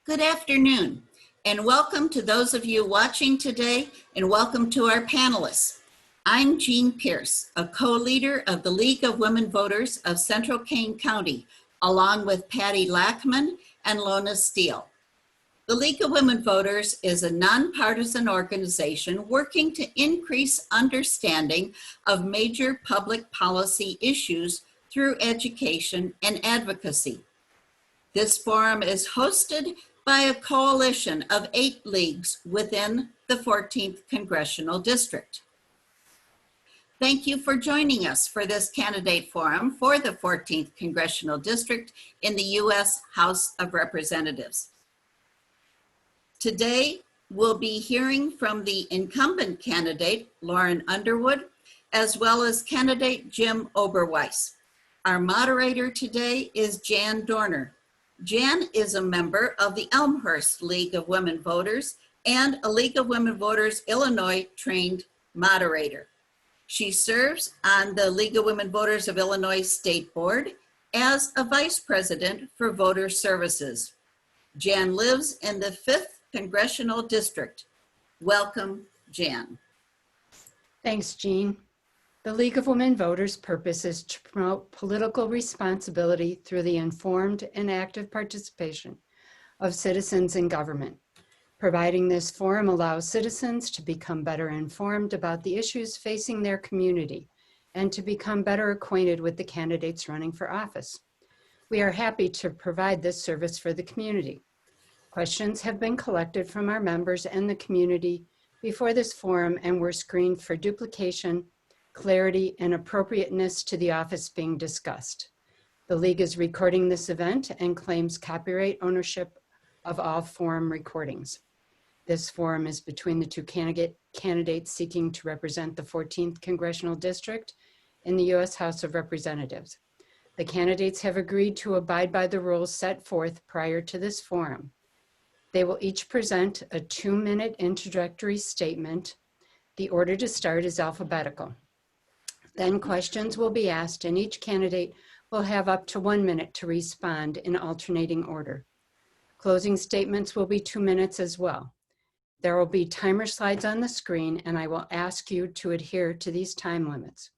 Good afternoon, and welcome to those of you watching today, and welcome to our panelists. I'm Jean Pierce, a co-leader of the League of Women Voters of Central Kane County, along with Patty Lackman and Lona Steele. The League of Women Voters is a nonpartisan organization working to increase understanding of major public policy issues through education and advocacy. This forum is hosted by a coalition of 8 leagues within the 14th Congressional District. Thank you for joining us for this candidate forum for the 14th Congressional District in the U.S. House of Representatives. Today, we'll be hearing from the incumbent candidate, Lauren Underwood, as well as candidate Jim Oberweis. Our moderator today is Jan Dorner. Jan is a member of the Elmhurst League of Women Voters and a League of Women Voters Illinois trained moderator. She serves on the League of Women Voters of Illinois State Board as a vice president for voter services. Jan lives in the 5th Congressional District. Welcome, Jan. Thanks, Jean. The League of Women Voters' purpose is to promote political responsibility through the informed and active participation of citizens in government. Providing this forum allows citizens to become better informed about the issues facing their community and to become better acquainted with the candidates running for office. We are happy to provide this service for the community. Questions have been collected from our members and the community before this forum and were screened for duplication, clarity, and appropriateness to the office being discussed. The League is recording this event and claims copyright ownership of all forum recordings. This forum is between the 2 candidates seeking to represent the 14th Congressional District in the U.S. House of Representatives. The candidates have agreed to abide by the rules set forth prior to this forum. They will each present a 2-minute introductory statement. The order to start is alphabetical. Then questions will be asked and each candidate will have up to 1 minute to respond in alternating order. Closing statements will be 2 minutes as well. There will be timer slides on the screen and I will ask you to adhere to these time limits.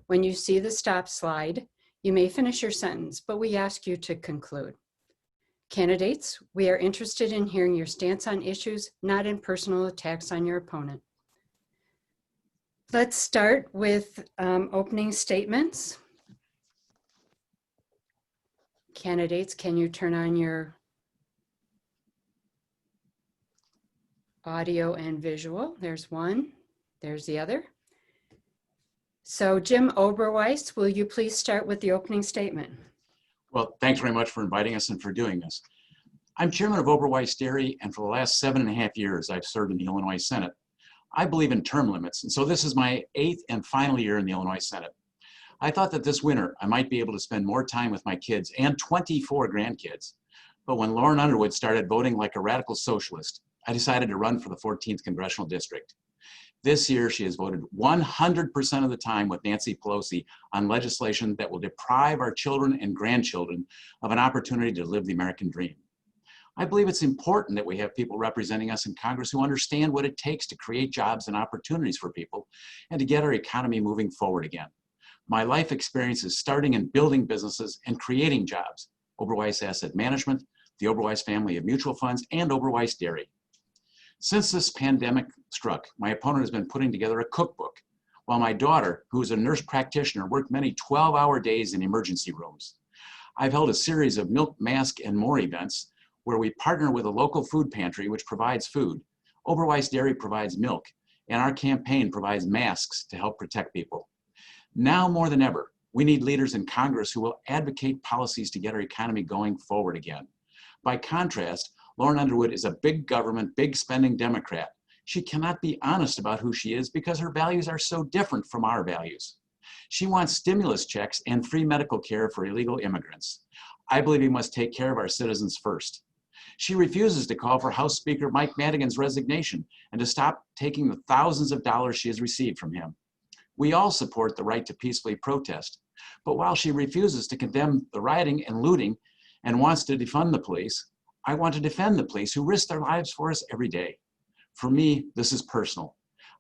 When you see the stop slide, you may finish your sentence, but we ask you to conclude. Candidates, we are interested in hearing your stance on issues, not in personal attacks on your opponent. Let's start with opening statements. Candidates, can you turn on your audio and visual? There's one, there's the other. So Jim Oberweis, will you please start with the opening statement? Well, thanks very much for inviting us and for doing this. I'm chairman of Oberweis Dairy, and for the last 7.5 years, I've served in the Illinois Senate. I believe in term limits, and so this is my 8th and final year in the Illinois Senate. I thought that this winter, I might be able to spend more time with my kids and 24 grandkids. But when Lauren Underwood started voting like a radical socialist, I decided to run for the 14th Congressional District. This year, she has voted 100% of the time with Nancy Pelosi on legislation that will deprive our children and grandchildren of an opportunity to live the American dream. I believe it's important that we have people representing us in Congress who understand what it takes to create jobs and opportunities for people and to get our economy moving forward again. My life experience is starting and building businesses and creating jobs. Oberweis Asset Management, the Oberweis family of mutual funds, and Oberweis Dairy. Since this pandemic struck, my opponent has been putting together a cookbook, while my daughter, who is a nurse practitioner, worked many 12-hour days in emergency rooms. I've held a series of milk, mask, and more events where we partner with a local food pantry which provides food. Oberweis Dairy provides milk, and our campaign provides masks to help protect people. Now more than ever, we need leaders in Congress who will advocate policies to get our economy going forward again. By contrast, Lauren Underwood is a big government, big spending Democrat. She cannot be honest about who she is because her values are so different from our values. She wants stimulus checks and free medical care for illegal immigrants. I believe we must take care of our citizens first. She refuses to call for House Speaker Mike Madigan's resignation and to stop taking the thousands of dollars she has received from him. We all support the right to peacefully protest, but while she refuses to condemn the rioting and looting and wants to defund the police, I want to defend the police who risk their lives for us every day. For me, this is personal.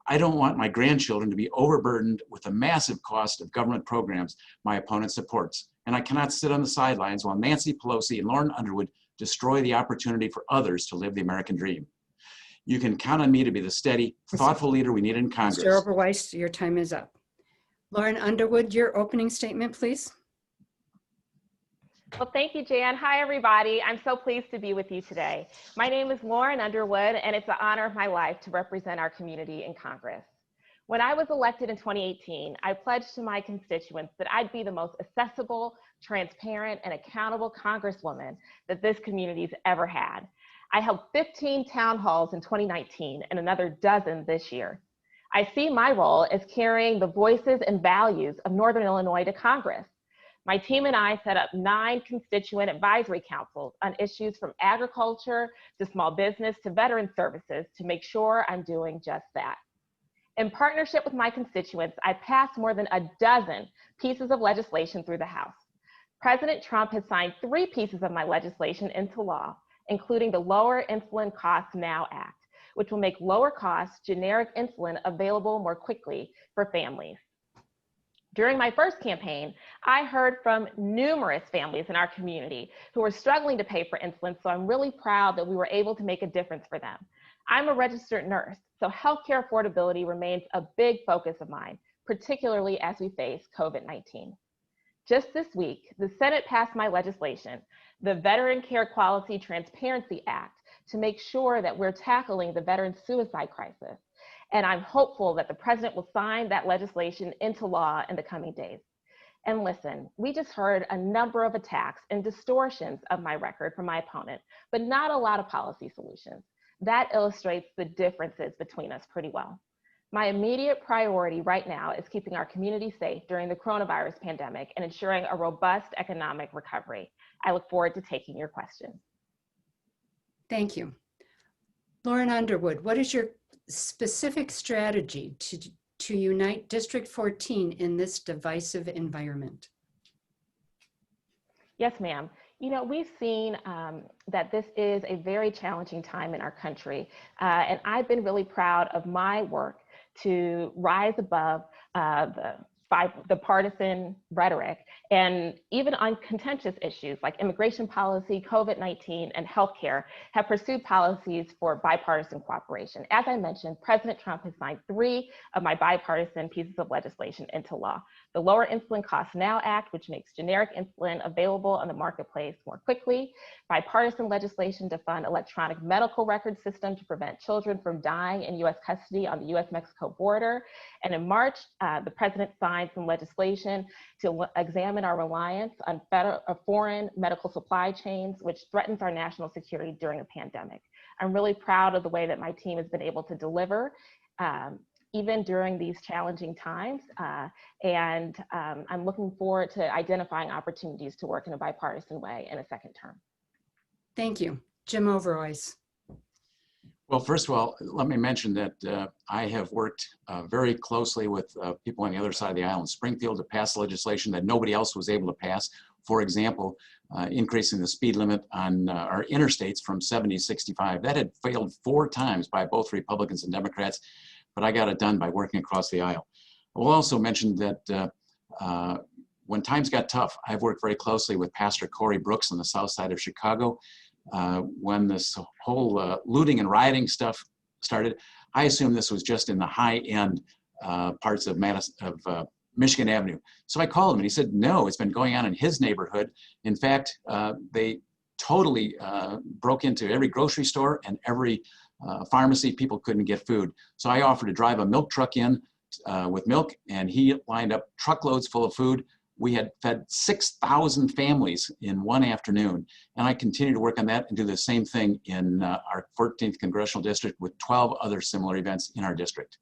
I don't want my grandchildren to be overburdened with the massive cost of government programs my opponent supports. And I cannot sit on the sidelines while Nancy Pelosi and Lauren Underwood destroy the opportunity for others to live the American dream. You can count on me to be the steady, thoughtful leader we need in Congress. Mr. Oberweis, your time is up. Lauren Underwood, your opening statement, please. Well, thank you, Jan. Hi, everybody. I'm so pleased to be with you today. My name is Lauren Underwood, and it's the honor of my life to represent our community in Congress. When I was elected in 2018, I pledged to my constituents that I'd be the most accessible, transparent, and accountable Congresswoman that this community's ever had. I held 15 town halls in 2019 and another dozen this year. I see my role as carrying the voices and values of Northern Illinois to Congress. My team and I set up 9 constituent advisory councils on issues from agriculture to small business to veteran services to make sure I'm doing just that. In partnership with my constituents, I passed more than a dozen pieces of legislation through the House. President Trump has signed 3 pieces of my legislation into law, including the Lower Insulin Costs Now Act, which will make lower cost generic insulin available more quickly for families. During my first campaign, I heard from numerous families in our community who were struggling to pay for insulin, so I'm really proud that we were able to make a difference for them. I'm a registered nurse, so healthcare affordability remains a big focus of mine, particularly as we face COVID-19. Just this week, the Senate passed my legislation, the Veteran Care Quality Transparency Act, to make sure that we're tackling the veteran suicide crisis. And I'm hopeful that the president will sign that legislation into law in the coming days. And listen, we just heard a number of attacks and distortions of my record from my opponent, but not a lot of policy solutions. That illustrates the differences between us pretty well. My immediate priority right now is keeping our community safe during the coronavirus pandemic and ensuring a robust economic recovery. I look forward to taking your questions. Thank you. Lauren Underwood, what is your specific strategy to unite District 14 in this divisive environment? Yes, ma'am. You know, we've seen that this is a very challenging time in our country, and I've been really proud of my work to rise above the partisan rhetoric, and even on contentious issues like immigration policy, COVID-19, and healthcare, have pursued policies for bipartisan cooperation. As I mentioned, President Trump has signed 3 of my bipartisan pieces of legislation into law. The Lower Insulin Costs Now Act, which makes generic insulin available on the marketplace more quickly, bipartisan legislation to fund electronic medical record system to prevent children from dying in U.S. custody on the U.S.-Mexico border. And in March, the president signed some legislation to examine our reliance on foreign medical supply chains, which threatens our national security during a pandemic. I'm really proud of the way that my team has been able to deliver even during these challenging times. I'm looking forward to identifying opportunities to work in a bipartisan way in a second term. Thank you. Jim Oberweis. Well, first of all, let me mention that I have worked very closely with people on the other side of the aisle in Springfield to pass legislation that nobody else was able to pass. For example, increasing the speed limit on our interstates from 70 to 65. That had failed 4 times by both Republicans and Democrats, but I got it done by working across the aisle. I will also mention that when times got tough, I've worked very closely with Pastor Corey Brooks on the south side of Chicago. When this whole looting and rioting stuff started, I assumed this was just in the high-end parts of Michigan Avenue. So I called him and he said, no, it's been going on in his neighborhood. In fact, they totally broke into every grocery store and every pharmacy. People couldn't get food. So I offered to drive a milk truck in with milk, and he lined up truckloads full of food. We had fed 6,000 families in one afternoon, and I continue to work on that and do the same thing in our 14th Congressional District with 12 other similar events in our district.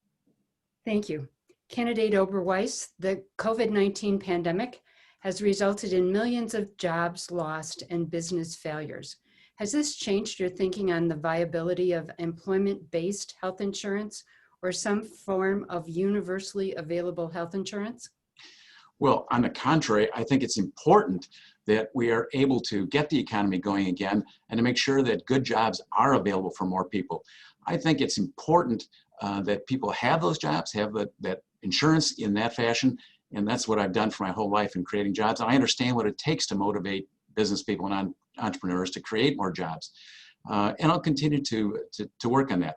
Thank you. Candidate Oberweis, the COVID-19 pandemic has resulted in millions of jobs lost and business failures. Has this changed your thinking on the viability of employment-based health insurance or some form of universally available health insurance? Well, on the contrary, I think it's important that we are able to get the economy going again and to make sure that good jobs are available for more people. I think it's important that people have those jobs, have that insurance in that fashion, and that's what I've done for my whole life in creating jobs. And I understand what it takes to motivate business people and entrepreneurs to create more jobs. And I'll continue to work on that.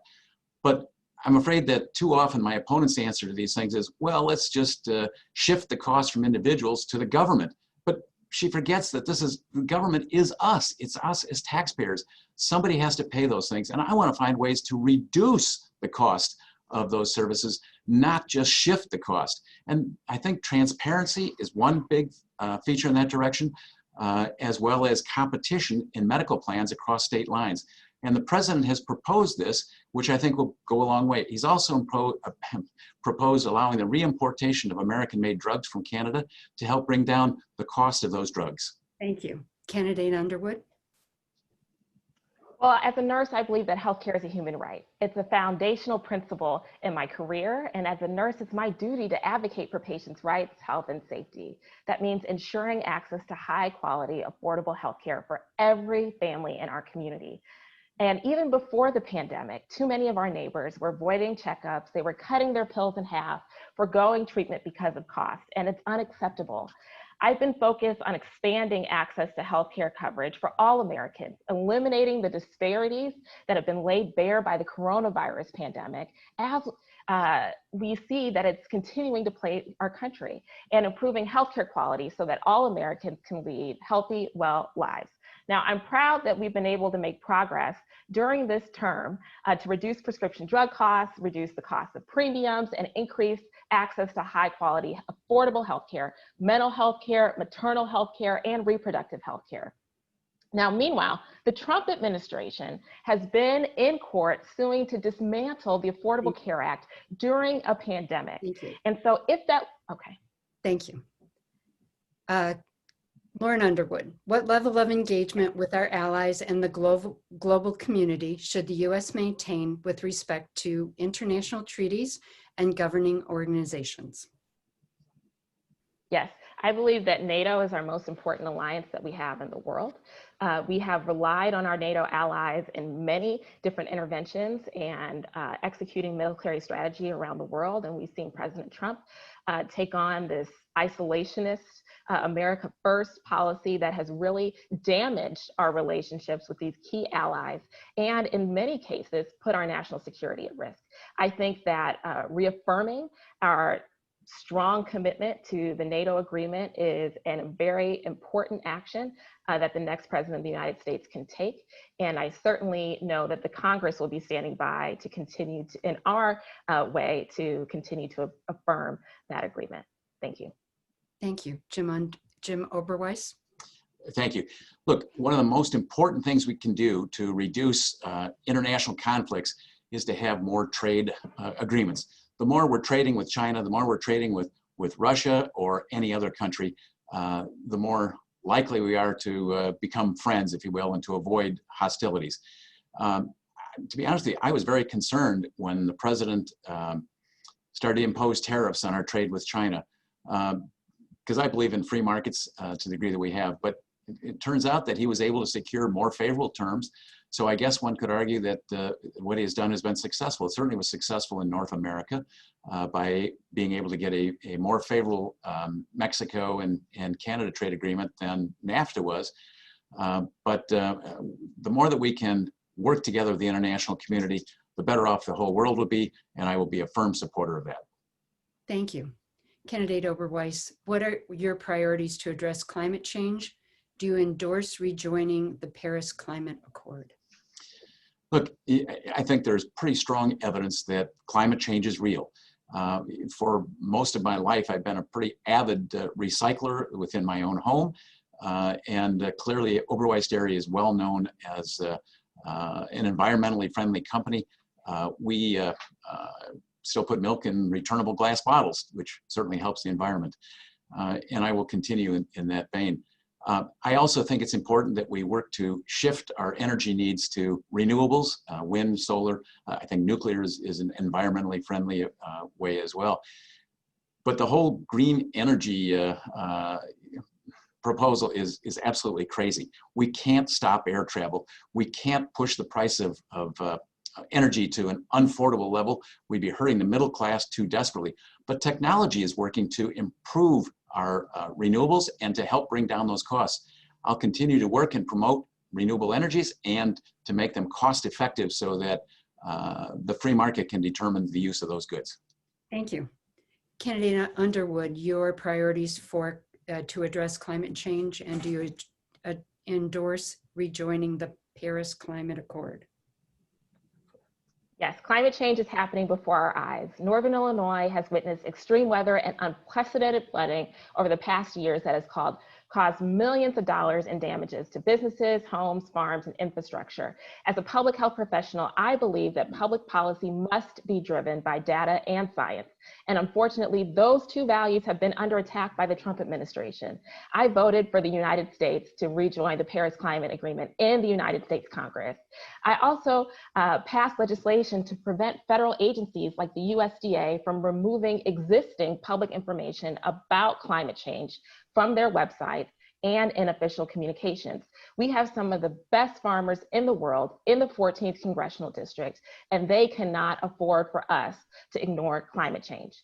But I'm afraid that too often my opponent's answer to these things is, well, let's just shift the cost from individuals to the government. But she forgets that the government is us. It's us as taxpayers. Somebody has to pay those things. And I want to find ways to reduce the cost of those services, not just shift the cost. And I think transparency is one big feature in that direction, as well as competition in medical plans across state lines. And the president has proposed this, which I think will go a long way. He's also proposed allowing the reimportation of American-made drugs from Canada to help bring down the cost of those drugs. Thank you. Candidate Underwood. Well, as a nurse, I believe that healthcare is a human right. It's a foundational principle in my career. And as a nurse, it's my duty to advocate for patients' rights, health, and safety. That means ensuring access to high quality, affordable healthcare for every family in our community. And even before the pandemic, too many of our neighbors were avoiding checkups. They were cutting their pills in half, foregoing treatment because of cost, and it's unacceptable. I've been focused on expanding access to healthcare coverage for all Americans, eliminating the disparities that have been laid bare by the coronavirus pandemic as we see that it's continuing to plague our country, and improving healthcare quality so that all Americans can lead healthy, well lives. Now, I'm proud that we've been able to make progress during this term to reduce prescription drug costs, reduce the cost of premiums, and increase access to high quality, affordable healthcare, mental health care, maternal health care, and reproductive health care. Now, meanwhile, the Trump administration has been in court suing to dismantle the Affordable Care Act during a pandemic. Thank you. And so if that, okay. Thank you. Lauren Underwood, what level of engagement with our allies and the global community should the U.S. maintain with respect to international treaties and governing organizations? Yes, I believe that NATO is our most important alliance that we have in the world. We have relied on our NATO allies in many different interventions and executing military strategy around the world. And we've seen President Trump take on this isolationist America First policy that has really damaged our relationships with these key allies, and in many cases put our national security at risk. I think that reaffirming our strong commitment to the NATO agreement is a very important action that the next president of the United States can take. And I certainly know that the Congress will be standing by to continue to, in our way, to continue to affirm that agreement. Thank you. Thank you. Jim Oberweis. Thank you. Look, one of the most important things we can do to reduce international conflicts is to have more trade agreements. The more we're trading with China, the more we're trading with Russia or any other country, the more likely we are to become friends, if you will, and to avoid hostilities. To be honest with you, I was very concerned when the president started to impose tariffs on our trade with China, because I believe in free markets to the degree that we have. But it turns out that he was able to secure more favorable terms. So I guess one could argue that what he has done has been successful. It certainly was successful in North America by being able to get a more favorable Mexico and Canada trade agreement than NAFTA was. But the more that we can work together with the international community, the better off the whole world will be, and I will be a firm supporter of that. Thank you. Candidate Oberweis, what are your priorities to address climate change? Do you endorse rejoining the Paris Climate Accord? Look, I think there's pretty strong evidence that climate change is real. For most of my life, I've been a pretty avid recycler within my own home. And clearly, Oberweis Dairy is well known as an environmentally friendly company. We still put milk in returnable glass bottles, which certainly helps the environment. And I will continue in that vein. I also think it's important that we work to shift our energy needs to renewables, wind, solar. I think nuclear is an environmentally friendly way as well. But the whole green energy proposal is absolutely crazy. We can't stop air travel. We can't push the price of energy to an unaffordable level. We'd be hurting the middle class too desperately. But technology is working to improve our renewables and to help bring down those costs. I'll continue to work and promote renewable energies and to make them cost effective so that the free market can determine the use of those goods. Thank you. Candidate Underwood, your priorities for to address climate change, and do you endorse rejoining the Paris Climate Accord? Yes, climate change is happening before our eyes. Northern Illinois has witnessed extreme weather and unprecedented flooding over the past years that has caused millions of dollars in damages to businesses, homes, farms, and infrastructure. As a public health professional, I believe that public policy must be driven by data and science. And unfortunately, those two values have been under attack by the Trump administration. I voted for the United States to rejoin the Paris Climate Agreement in the United States Congress. I also passed legislation to prevent federal agencies like the USDA from removing existing public information about climate change from their website and in official communications. We have some of the best farmers in the world in the 14th Congressional District, and they cannot afford for us to ignore climate change.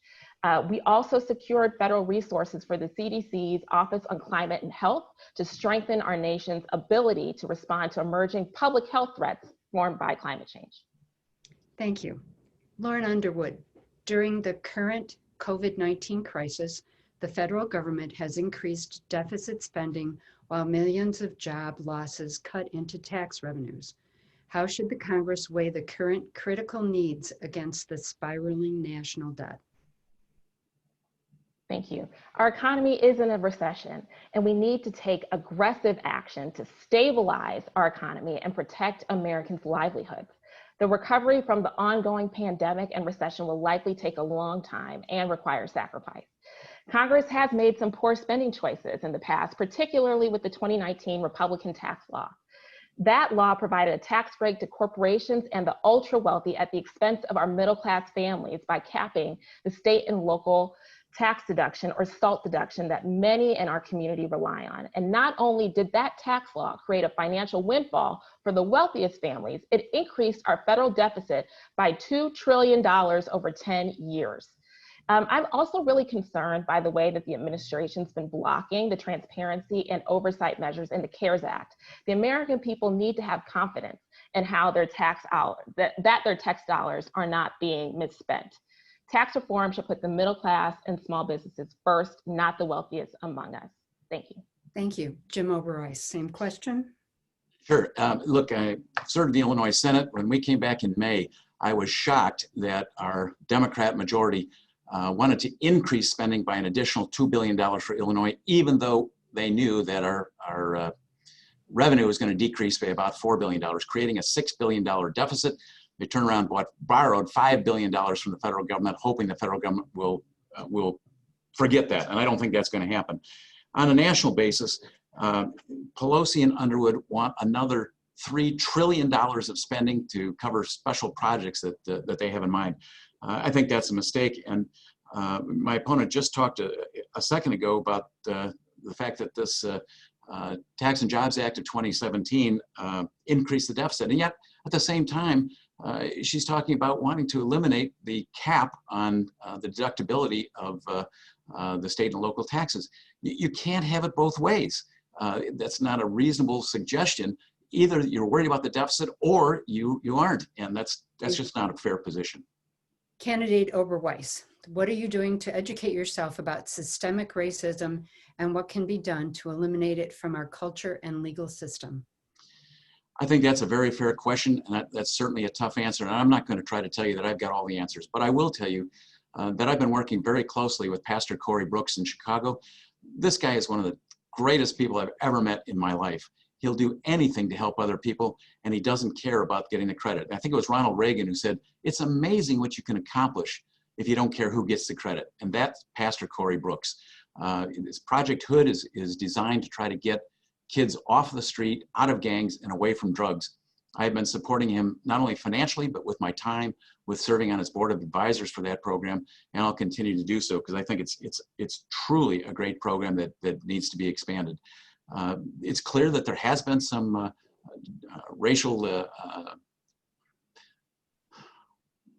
We also secured federal resources for the CDC's Office on Climate and Health to strengthen our nation's ability to respond to emerging public health threats formed by climate change. Thank you. Lauren Underwood, during the current COVID-19 crisis, the federal government has increased deficit spending while millions of job losses cut into tax revenues. How should the Congress weigh the current critical needs against the spiraling national debt? Thank you. Our economy is in a recession, and we need to take aggressive action to stabilize our economy and protect Americans' livelihoods. The recovery from the ongoing pandemic and recession will likely take a long time and require sacrifice. Congress has made some poor spending choices in the past, particularly with the 2019 Republican tax law. That law provided a tax break to corporations and the ultra wealthy at the expense of our middle class families by capping the state and local tax deduction or SALT deduction that many in our community rely on. And not only did that tax law create a financial windfall for the wealthiest families, it increased our federal deficit by $2 trillion over 10 years. I'm also really concerned by the way that the administration's been blocking the transparency and oversight measures in the CARES Act. The American people need to have confidence in how their tax dollars are not being misspent. Tax reform should put the middle class and small businesses first, not the wealthiest among us. Thank you. Thank you. Jim Oberweis, same question. Sure. Look, I served in the Illinois Senate. When we came back in May, I was shocked that our Democrat majority wanted to increase spending by an additional $2 billion for Illinois, even though they knew that our revenue was going to decrease by about $4 billion, creating a $6 billion deficit. They turned around and borrowed $5 billion from the federal government, hoping the federal government will forget that. And I don't think that's going to happen. On a national basis, Pelosi and Underwood want another $3 trillion of spending to cover special projects that they have in mind. I think that's a mistake. And my opponent just talked a second ago about the fact that this Tax and Jobs Act of 2017 increased the deficit. And yet, at the same time, she's talking about wanting to eliminate the cap on the deductibility of the state and local taxes. You can't have it both ways. That's not a reasonable suggestion. Either you're worried about the deficit or you aren't. And that's just not a fair position. Candidate Oberweis, what are you doing to educate yourself about systemic racism and what can be done to eliminate it from our culture and legal system? I think that's a very fair question, and that's certainly a tough answer. And I'm not going to try to tell you that I've got all the answers, but I will tell you that I've been working very closely with Pastor Corey Brooks in Chicago. This guy is one of the greatest people I've ever met in my life. He'll do anything to help other people, and he doesn't care about getting the credit. I think it was Ronald Reagan who said, it's amazing what you can accomplish if you don't care who gets the credit. And that's Pastor Corey Brooks. This Project Hood is designed to try to get kids off the street, out of gangs, and away from drugs. I've been supporting him not only financially, but with my time, with serving on his board of advisors for that program, and I'll continue to do so because I think it's truly a great program that needs to be expanded. It's clear that there has been some racial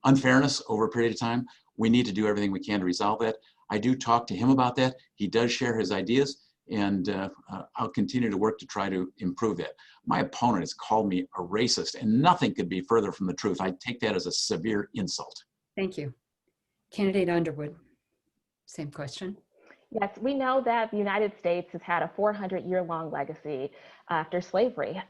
unfairness over a period of time. We need to do everything we can to resolve that. I do talk to him about that. He does share his ideas, and I'll continue to work to try to improve that. My opponent has called me a racist, and nothing could be further from the truth. I take that as a severe insult. Thank you. Candidate Underwood, same question. Yes, we know that the United States has had a 400-year-long legacy after slavery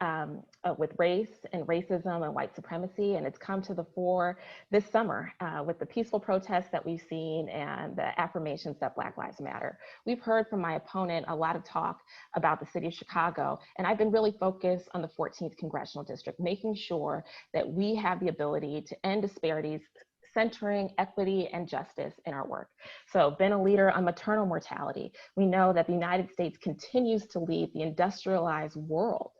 with race and racism and white supremacy, and it's come to the fore this summer with the peaceful protests that we've seen and the affirmations that Black Lives Matter. We've heard from my opponent a lot of talk about the city of Chicago, and I've been really focused on the 14th Congressional District, making sure that we have the ability to end disparities, centering equity and justice in our work. So been a leader on maternal mortality. We know that the United States continues to lead the industrialized world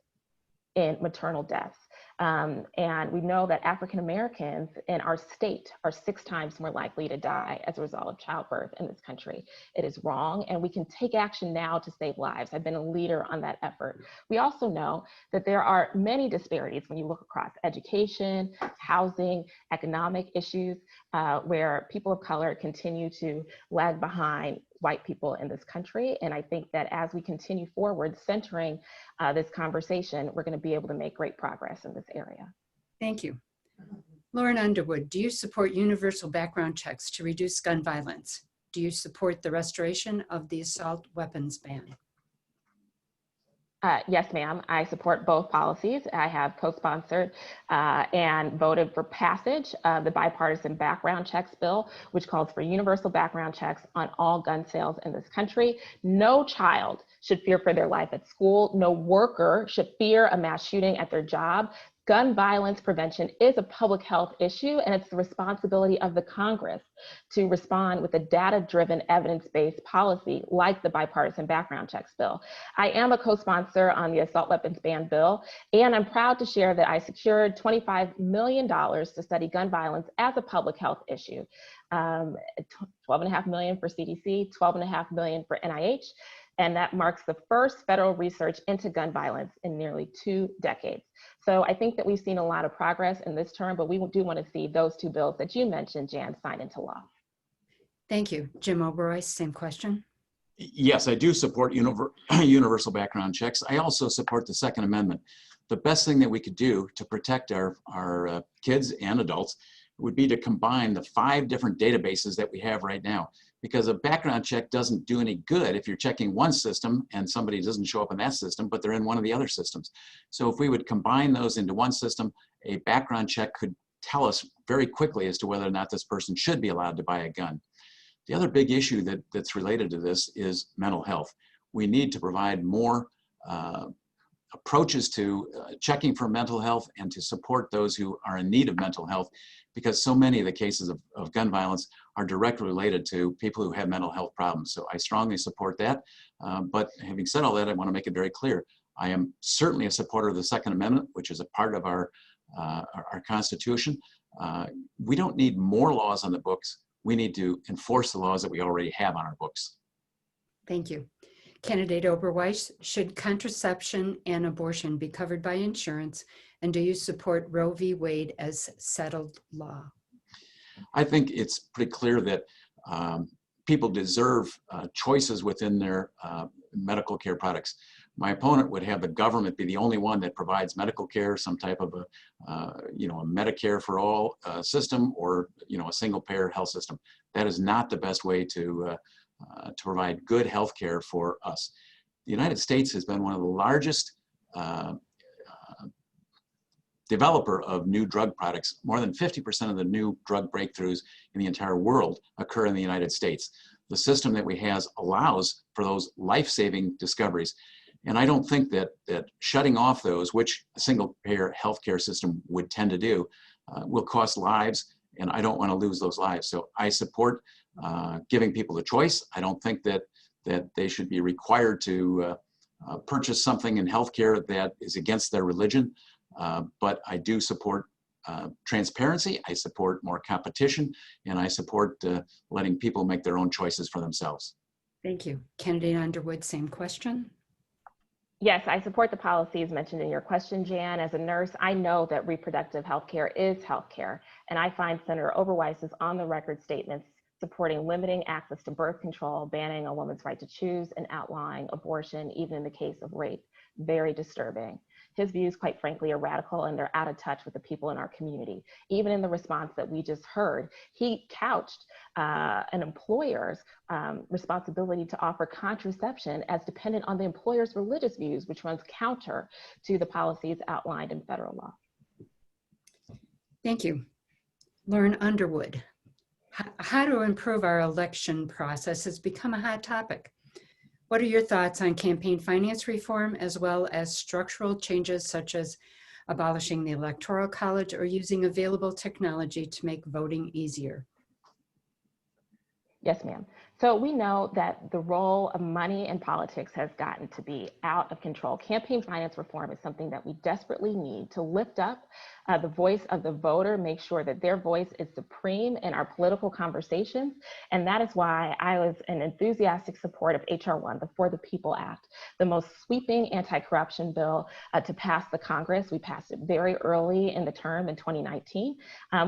in maternal deaths. And we know that African Americans in our state are 6 times more likely to die as a result of childbirth in this country. It is wrong, and we can take action now to save lives. I've been a leader on that effort. We also know that there are many disparities when you look across education, housing, economic issues, where people of color continue to lag behind white people in this country. And I think that as we continue forward centering this conversation, we're going to be able to make great progress in this area. Thank you. Lauren Underwood, do you support universal background checks to reduce gun violence? Do you support the restoration of the assault weapons ban? Yes, ma'am. I support both policies. I have co-sponsored and voted for passage of the bipartisan background checks bill, which calls for universal background checks on all gun sales in this country. No child should fear for their life at school. No worker should fear a mass shooting at their job. Gun violence prevention is a public health issue, and it's the responsibility of the Congress to respond with a data-driven, evidence-based policy like the bipartisan background checks bill. I am a co-sponsor on the assault weapons ban bill, and I'm proud to share that I secured $25 million to study gun violence as a public health issue. $12.5 million for CDC, $12.5 million for NIH, and that marks the first federal research into gun violence in nearly 2 decades. So I think that we've seen a lot of progress in this term, but we do want to see those 2 bills that you mentioned, Jan, signed into law. Thank you. Jim Oberweis, same question. Yes, I do support universal background checks. I also support the Second Amendment. The best thing that we could do to protect our kids and adults would be to combine the 5 different databases that we have right now, because a background check doesn't do any good if you're checking one system and somebody doesn't show up in that system, but they're in one of the other systems. So if we would combine those into one system, a background check could tell us very quickly as to whether or not this person should be allowed to buy a gun. The other big issue that's related to this is mental health. We need to provide more approaches to checking for mental health and to support those who are in need of mental health, because so many of the cases of gun violence are directly related to people who have mental health problems. So I strongly support that. But having said all that, I want to make it very clear. I am certainly a supporter of the Second Amendment, which is a part of our Constitution. We don't need more laws on the books. We need to enforce the laws that we already have on our books. Thank you. Candidate Oberweis, should contraception and abortion be covered by insurance? And do you support Roe v. Wade as settled law? I think it's pretty clear that people deserve choices within their medical care products. My opponent would have the government be the only one that provides medical care, some type of a Medicare for all system, or a single payer health system. That is not the best way to provide good health care for us. The United States has been one of the largest developer of new drug products. More than 50% of the new drug breakthroughs in the entire world occur in the United States. The system that we have allows for those life-saving discoveries. And I don't think that shutting off those, which a single-payer healthcare system would tend to do, will cost lives, and I don't want to lose those lives. So I support giving people the choice. I don't think that they should be required to purchase something in healthcare that is against their religion. But I do support transparency, I support more competition, and I support letting people make their own choices for themselves. Thank you. Candidate Underwood, same question. Yes, I support the policies mentioned in your question, Jan. As a nurse, I know that reproductive health care is health care, and I find Senator Oberweis's on-the-record statements supporting limiting access to birth control, banning a woman's right to choose, and outlawing abortion, even in the case of rape, very disturbing. His views, quite frankly, are radical, and they're out of touch with the people in our community. Even in the response that we just heard, he couched an employer's responsibility to offer contraception as dependent on the employer's religious views, which runs counter to the policies outlined in federal law. Thank you. Lauren Underwood, how to improve our election process has become a hot topic. What are your thoughts on campaign finance reform, as well as structural changes such as abolishing the Electoral College or using available technology to make voting easier? Yes, ma'am. So we know that the role of money in politics has gotten to be out of control. Campaign finance reform is something that we desperately need to lift up the voice of the voter, make sure that their voice is supreme in our political conversations. And that is why I was an enthusiastic supporter of H.R. 1, the For the People Act, the most sweeping anti-corruption bill to pass the Congress. We passed it very early in the term in 2019.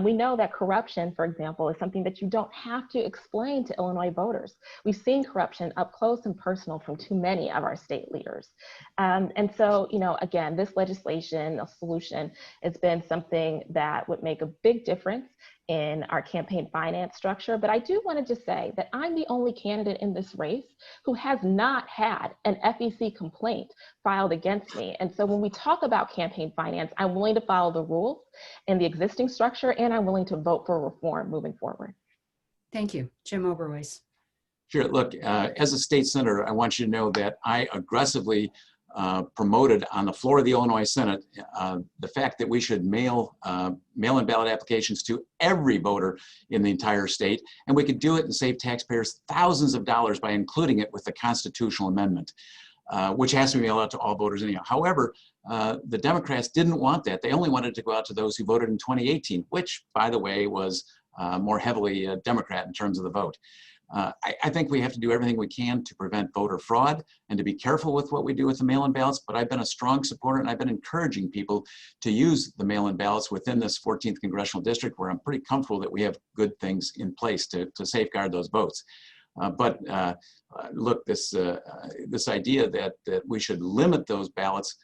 We know that corruption, for example, is something that you don't have to explain to Illinois voters. We've seen corruption up close and personal from too many of our state leaders. And so, again, this legislation, a solution, has been something that would make a big difference in our campaign finance structure. But I do want to just say that I'm the only candidate in this race who has not had an FEC complaint filed against me. And so when we talk about campaign finance, I'm willing to follow the rules in the existing structure, and I'm willing to vote for reform moving forward. Thank you. Jim Oberweis. Sure. Look, as a state senator, I want you to know that I aggressively promoted on the floor of the Illinois Senate the fact that we should mail-in ballot applications to every voter in the entire state, and we could do it and save taxpayers thousands of dollars by including it with the constitutional amendment, which has to be mailed out to all voters anyhow. However, the Democrats didn't want that. They only wanted to go out to those who voted in 2018, which, by the way, was more heavily Democrat in terms of the vote. I think we have to do everything we can to prevent voter fraud and to be careful with what we do with the mail-in ballots, but I've been a strong supporter and I've been encouraging people to use the mail-in ballots within this 14th Congressional District, where I'm pretty comfortable that we have good things in place to safeguard those votes. Look, this idea that we should limit those ballots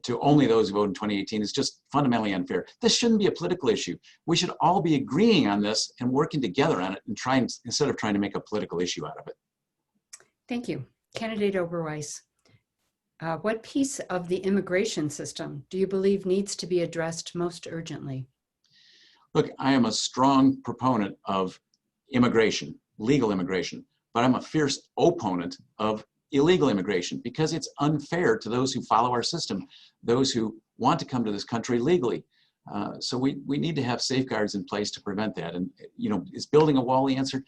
to only those who voted in 2018 is just fundamentally unfair. This shouldn't be a political issue. We should all be agreeing on this and working together on it and instead of trying to make a political issue out of it. Thank you. Candidate Oberweis, what piece of the immigration system do you believe needs to be addressed most urgently? Look, I am a strong proponent of immigration, legal immigration, but I'm a fierce opponent of illegal immigration because it's unfair to those who follow our system, those who want to come to this country legally. So we need to have safeguards in place to prevent that. And, is building a wall the answer?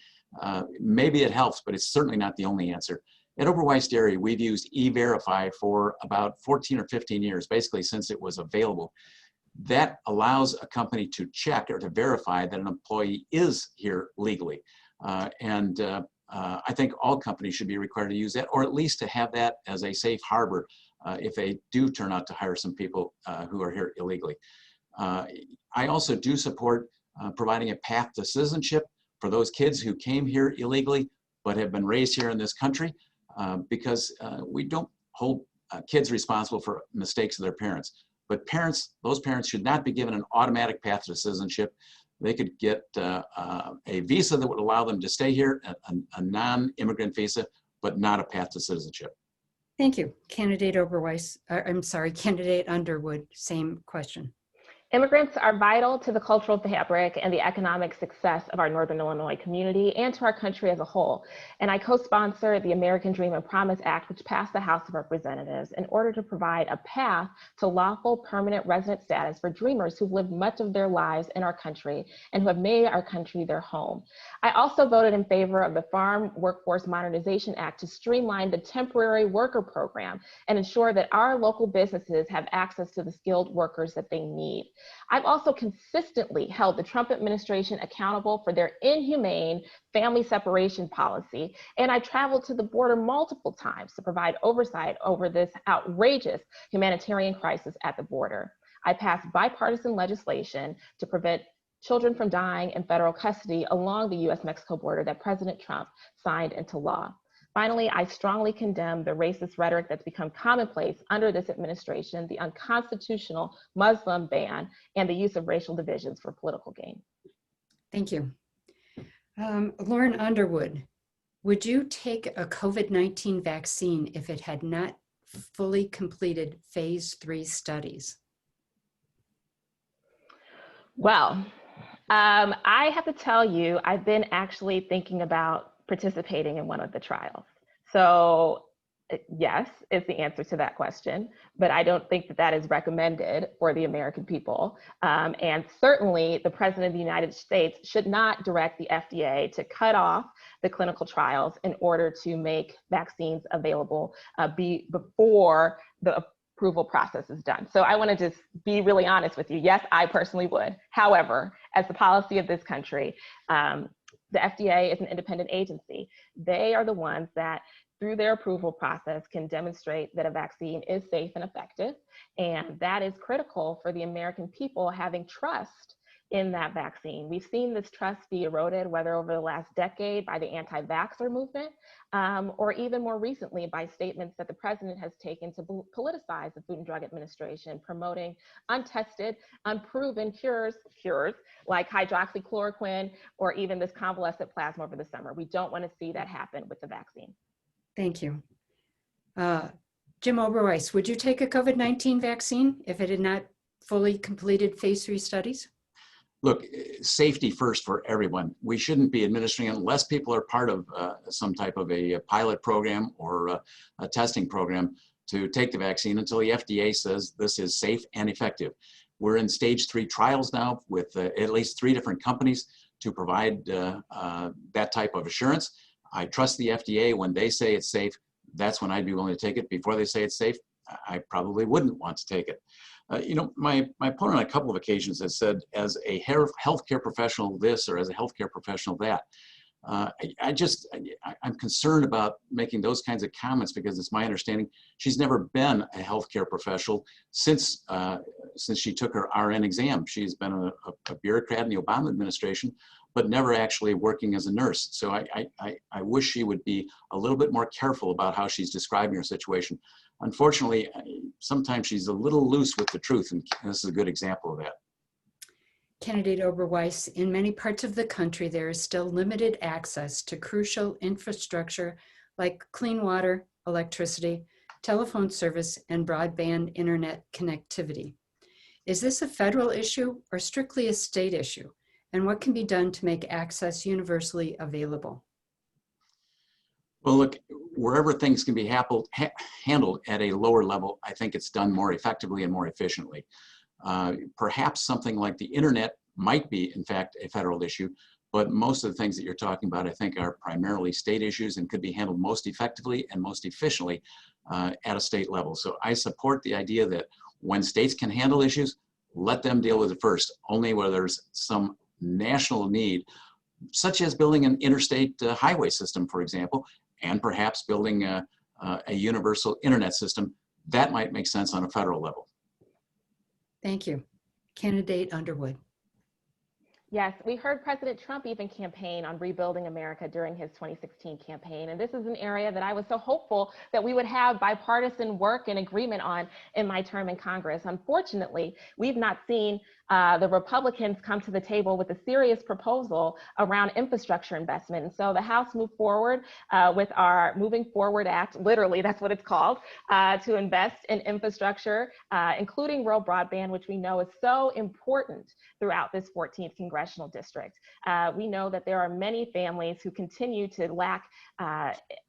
Maybe it helps, but it's certainly not the only answer. At Oberweis Dairy, we've used E-Verify for about 14 or 15 years, basically since it was available. That allows a company to check or to verify that an employee is here legally. I think all companies should be required to use that, or at least to have that as a safe harbor if they do turn out to hire some people who are here illegally. I also do support providing a path to citizenship for those kids who came here illegally but have been raised here in this country, because we don't hold kids responsible for mistakes of their parents. But those parents should not be given an automatic path to citizenship. They could get a visa that would allow them to stay here, a non-immigrant visa, but not a path to citizenship. Thank you. Candidate Oberweis, Candidate Underwood, same question. Immigrants are vital to the cultural fabric and the economic success of our Northern Illinois community and to our country as a whole. And I co-sponsored the American Dream and Promise Act, which passed the House of Representatives in order to provide a path to lawful permanent resident status for dreamers who've lived much of their lives in our country and who have made our country their home. I also voted in favor of the Farm Workforce Modernization Act to streamline the temporary worker program and ensure that our local businesses have access to the skilled workers that they need. I've also consistently held the Trump administration accountable for their inhumane family separation policy, and I traveled to the border multiple times to provide oversight over this outrageous humanitarian crisis at the border. I passed bipartisan legislation to prevent children from dying in federal custody along the US-Mexico border that President Trump signed into law. Finally, I strongly condemn the racist rhetoric that's become commonplace under this administration, the unconstitutional Muslim ban, and the use of racial divisions for political gain. Thank you. Lauren Underwood, would you take a COVID-19 vaccine if it had not fully completed phase 3 studies? Well, I have to tell you, I've been actually thinking about participating in one of the trials. So yes, is the answer to that question, but I don't think that that is recommended for the American people. And certainly the President of the United States should not direct the FDA to cut off the clinical trials in order to make vaccines available before the approval process is done. So I want to just be really honest with you. Yes, I personally would. However, as the policy of this country, the FDA is an independent agency. They are the ones that, through their approval process, can demonstrate that a vaccine is safe and effective. And that is critical for the American people having trust in that vaccine. We've seen this trust be eroded, whether over the last decade by the anti-vaxxer movement, or even more recently by statements that the president has taken to politicize the Food and Drug Administration, promoting untested, unproven cures like hydroxychloroquine, or even this convalescent plasma over the summer. We don't want to see that happen with the vaccine. Thank you. Jim Oberweis, would you take a COVID-19 vaccine if it had not fully completed phase 3 studies? Look, safety first for everyone. We shouldn't be administering unless people are part of some type of a pilot program or a testing program to take the vaccine until the FDA says this is safe and effective. We're in stage 3 trials now with at least 3 different companies to provide that type of assurance. I trust the FDA. When they say it's safe, that's when I'd be willing to take it. Before they say it's safe, I probably wouldn't want to take it. You know, my opponent on a couple of occasions has said, as a healthcare professional this, or as a healthcare professional that. I'm concerned about making those kinds of comments because it's my understanding she's never been a healthcare professional since she took her RN exam. She's been a bureaucrat in the Obama administration, but never actually working as a nurse. So I wish she would be a little bit more careful about how she's describing her situation. Unfortunately, sometimes she's a little loose with the truth, and this is a good example of that. Candidate Oberweis, in many parts of the country, there is still limited access to crucial infrastructure like clean water, electricity, telephone service, and broadband internet connectivity. Is this a federal issue or strictly a state issue? And what can be done to make access universally available? Well, look, wherever things can be handled at a lower level, I think it's done more effectively and more efficiently. Perhaps something like the internet might be, in fact, a federal issue, but most of the things that you're talking about, I think, are primarily state issues and could be handled most effectively and most efficiently at a state level. So I support the idea that when states can handle issues, let them deal with it first, only where there's some national need, such as building an interstate highway system, for example, and perhaps building a universal internet system. That might make sense on a federal level. Thank you. Candidate Underwood. Yes, we heard President Trump even campaign on rebuilding America during his 2016 campaign. And this is an area that I was so hopeful that we would have bipartisan work and agreement on in my term in Congress. Unfortunately, we've not seen the Republicans come to the table with a serious proposal around infrastructure investment. And so the House moved forward with our Moving Forward Act, literally that's what it's called, to invest in infrastructure, including rural broadband, which we know is so important throughout this 14th Congressional District. We know that there are many families who continue to lack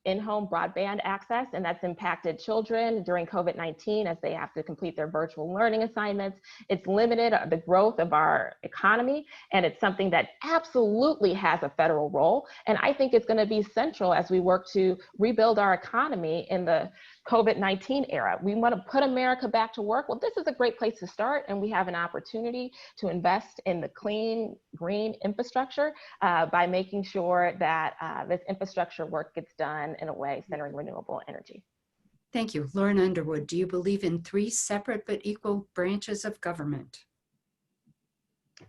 in-home broadband access, and that's impacted children during COVID-19 as they have to complete their virtual learning assignments. It's limited the growth of our economy, and it's something that absolutely has a federal role. And I think it's going to be central as we work to rebuild our economy in the COVID-19 era. We want to put America back to work. Well, this is a great place to start, and we have an opportunity to invest in the clean, green infrastructure by making sure that this infrastructure work gets done in a way centering renewable energy. Thank you. Lauren Underwood, do you believe in 3 separate but equal branches of government?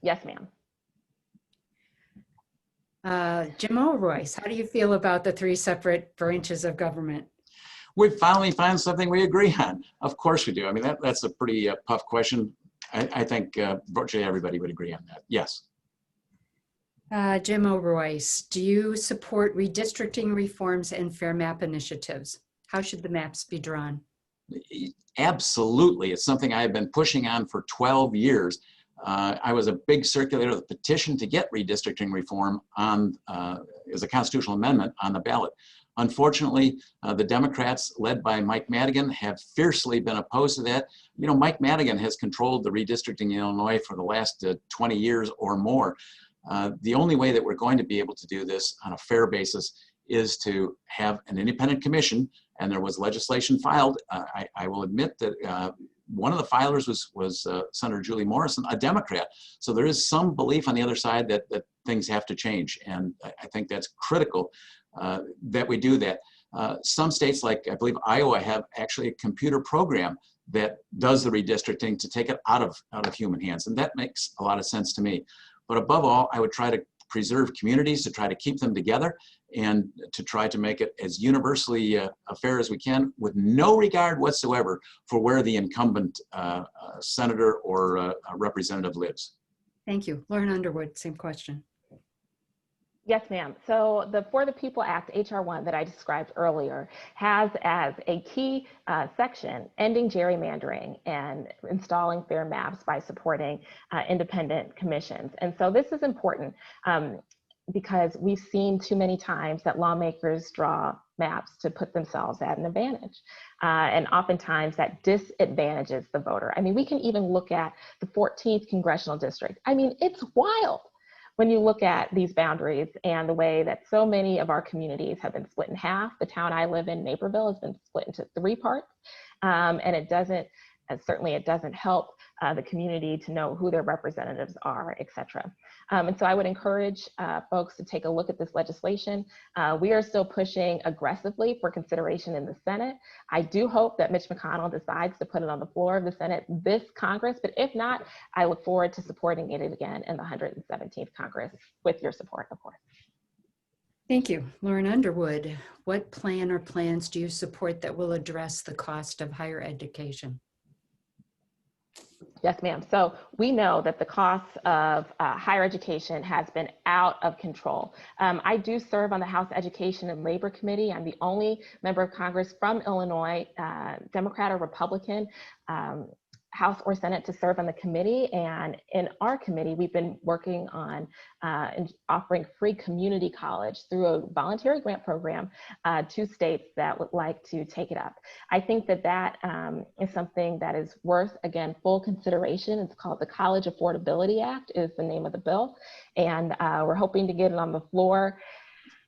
Yes, ma'am. Jim Oberweis, how do you feel about the 3 separate branches of government? We finally found something we agree on. Of course we do. I mean, that's a pretty tough question. I think virtually everybody would agree on that. Yes. Jim Oberweis, do you support redistricting reforms and fair map initiatives? How should the maps be drawn? Absolutely. It's something I've been pushing on for 12 years. I was a big circulator of the petition to get redistricting reform on as a constitutional amendment on the ballot. Unfortunately, the Democrats, led by Mike Madigan, have fiercely been opposed to that. You know, Mike Madigan has controlled the redistricting in Illinois for the last 20 years or more. The only way that we're going to be able to do this on a fair basis is to have an independent commission, and there was legislation filed. I will admit that one of the filers was Senator Julie Morrison, a Democrat. So there is some belief on the other side that things have to change, and I think that's critical that we do that. Some states, like I believe Iowa, have actually a computer program that does the redistricting to take it out of human hands, and that makes a lot of sense to me. But above all, I would try to preserve communities, to try to keep them together, and to try to make it as universally fair as we can, with no regard whatsoever for where the incumbent senator or representative lives. Thank you. Lauren Underwood, same question. Yes, ma'am. So the For the People Act, HR 1, that I described earlier, has as a key section ending gerrymandering and installing fair maps by supporting independent commissions. And so this is important because we've seen too many times that lawmakers draw maps to put themselves at an advantage. And oftentimes that disadvantages the voter. I mean, we can even look at the 14th Congressional District. I mean, it's wild when you look at these boundaries and the way that so many of our communities have been split in half. The town I live in, Naperville, has been split into 3 parts. And it doesn't, certainly it doesn't help the community to know who their representatives are, et cetera. And so I would encourage folks to take a look at this legislation. We are still pushing aggressively for consideration in the Senate. I do hope that Mitch McConnell decides to put it on the floor of the Senate this Congress, but if not, I look forward to supporting it again in the 117th Congress with your support, of course. Thank you. Lauren Underwood, what plan or plans do you support that will address the cost of higher education? Yes, ma'am. So we know that the cost of higher education has been out of control. I do serve on the House Education and Labor Committee. I'm the only member of Congress from Illinois, Democrat or Republican, House or Senate, to serve on the committee. And in our committee, we've been working on offering free community college through a voluntary grant program to states that would like to take it up. I think that that is something that is worth, again, full consideration. It's called the College Affordability Act is the name of the bill. And we're hoping to get it on the floor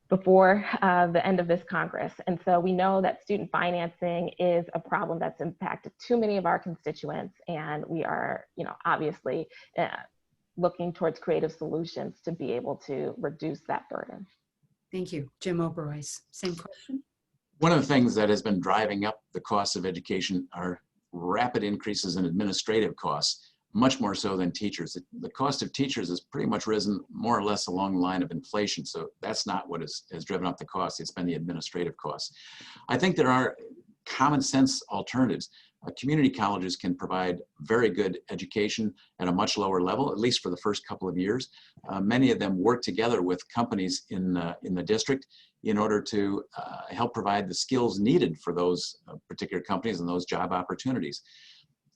before the end of this Congress. And so we know that student financing is a problem that's impacted too many of our constituents. And we are, obviously looking towards creative solutions to be able to reduce that burden. Thank you. Jim Oberweis, same question. One of the things that has been driving up the cost of education are rapid increases in administrative costs, much more so than teachers. The cost of teachers has pretty much risen more or less along the line of inflation. So that's not what has driven up the cost. It's been the administrative costs. I think there are common sense alternatives. community colleges can provide very good education at a much lower level, at least for the first couple of years. Many of them work together with companies in the district in order to help provide the skills needed for those particular companies and those job opportunities.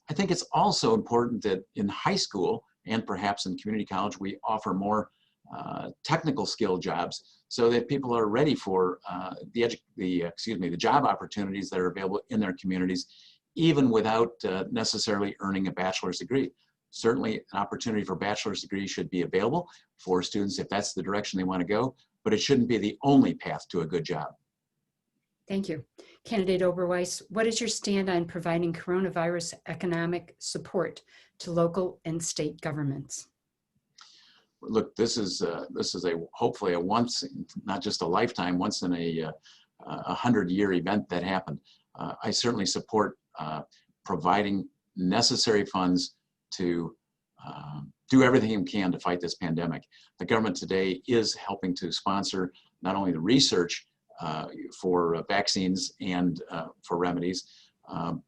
I think it's also important that in high school and perhaps in community college, we offer more technical skill jobs so that people are ready for the job opportunities that are available in their communities, even without necessarily earning a bachelor's degree. Certainly an opportunity for a bachelor's degree should be available for students if that's the direction they want to go, but it shouldn't be the only path to a good job. Thank you. Candidate Oberweis, what is your stand on providing coronavirus economic support to local and state governments? Look, this is hopefully a once, not just a lifetime, once in a 100-year event that happened. I certainly support providing necessary funds to do everything you can to fight this pandemic. The government today is helping to sponsor not only the research for vaccines and for remedies,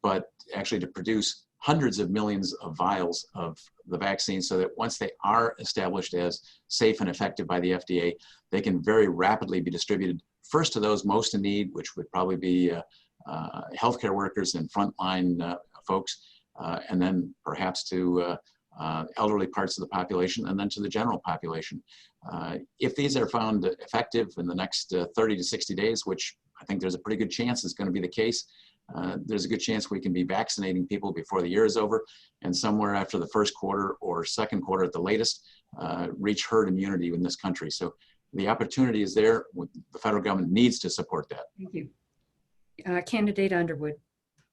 but actually to produce hundreds of millions of vials of the vaccine so that once they are established as safe and effective by the FDA, they can very rapidly be distributed first to those most in need, which would probably be healthcare workers and frontline folks, and then perhaps to elderly parts of the population, and then to the general population. If these are found effective in the next 30 to 60 days, which I think there's a pretty good chance is going to be the case, there's a good chance we can be vaccinating people before the year is over, and somewhere after the first quarter or second quarter at the latest, reach herd immunity in this country. So the opportunity is there. The federal government needs to support that. Thank you. Candidate Underwood,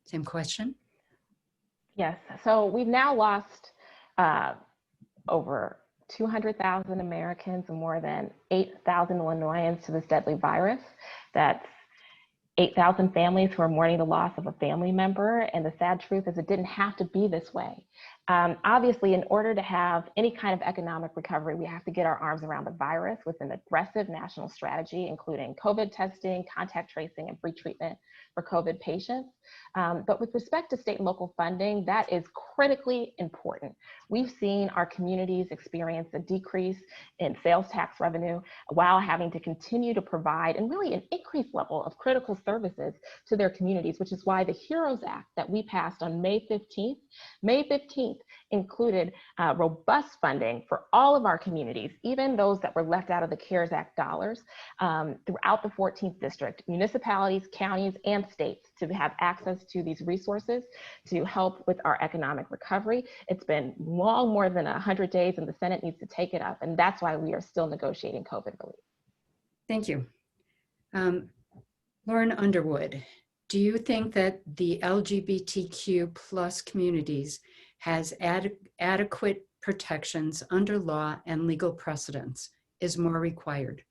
same question. Yes, so we've now lost over 200,000 Americans and more than 8,000 Illinoisans to this deadly virus. That's 8,000 families who are mourning the loss of a family member. And the sad truth is it didn't have to be this way. Obviously, in order to have any kind of economic recovery, we have to get our arms around the virus with an aggressive national strategy, including COVID testing, contact tracing, and free treatment for COVID patients. But with respect to state and local funding, that is critically important. We've seen our communities experience a decrease in sales tax revenue while having to continue to provide and really an increased level of critical services to their communities, which is why the HEROES Act that we passed on May 15th included robust funding for all of our communities, even those that were left out of the CARES Act dollars, throughout the 14th district, municipalities, counties, and states to have access to these resources to help with our economic recovery. It's been long more than 100 days and the Senate needs to take it up, and that's why we are still negotiating COVID relief. Thank you. Lauren Underwood, do you think that the LGBTQ plus communities has adequate protections under law and legal precedents? Is more required?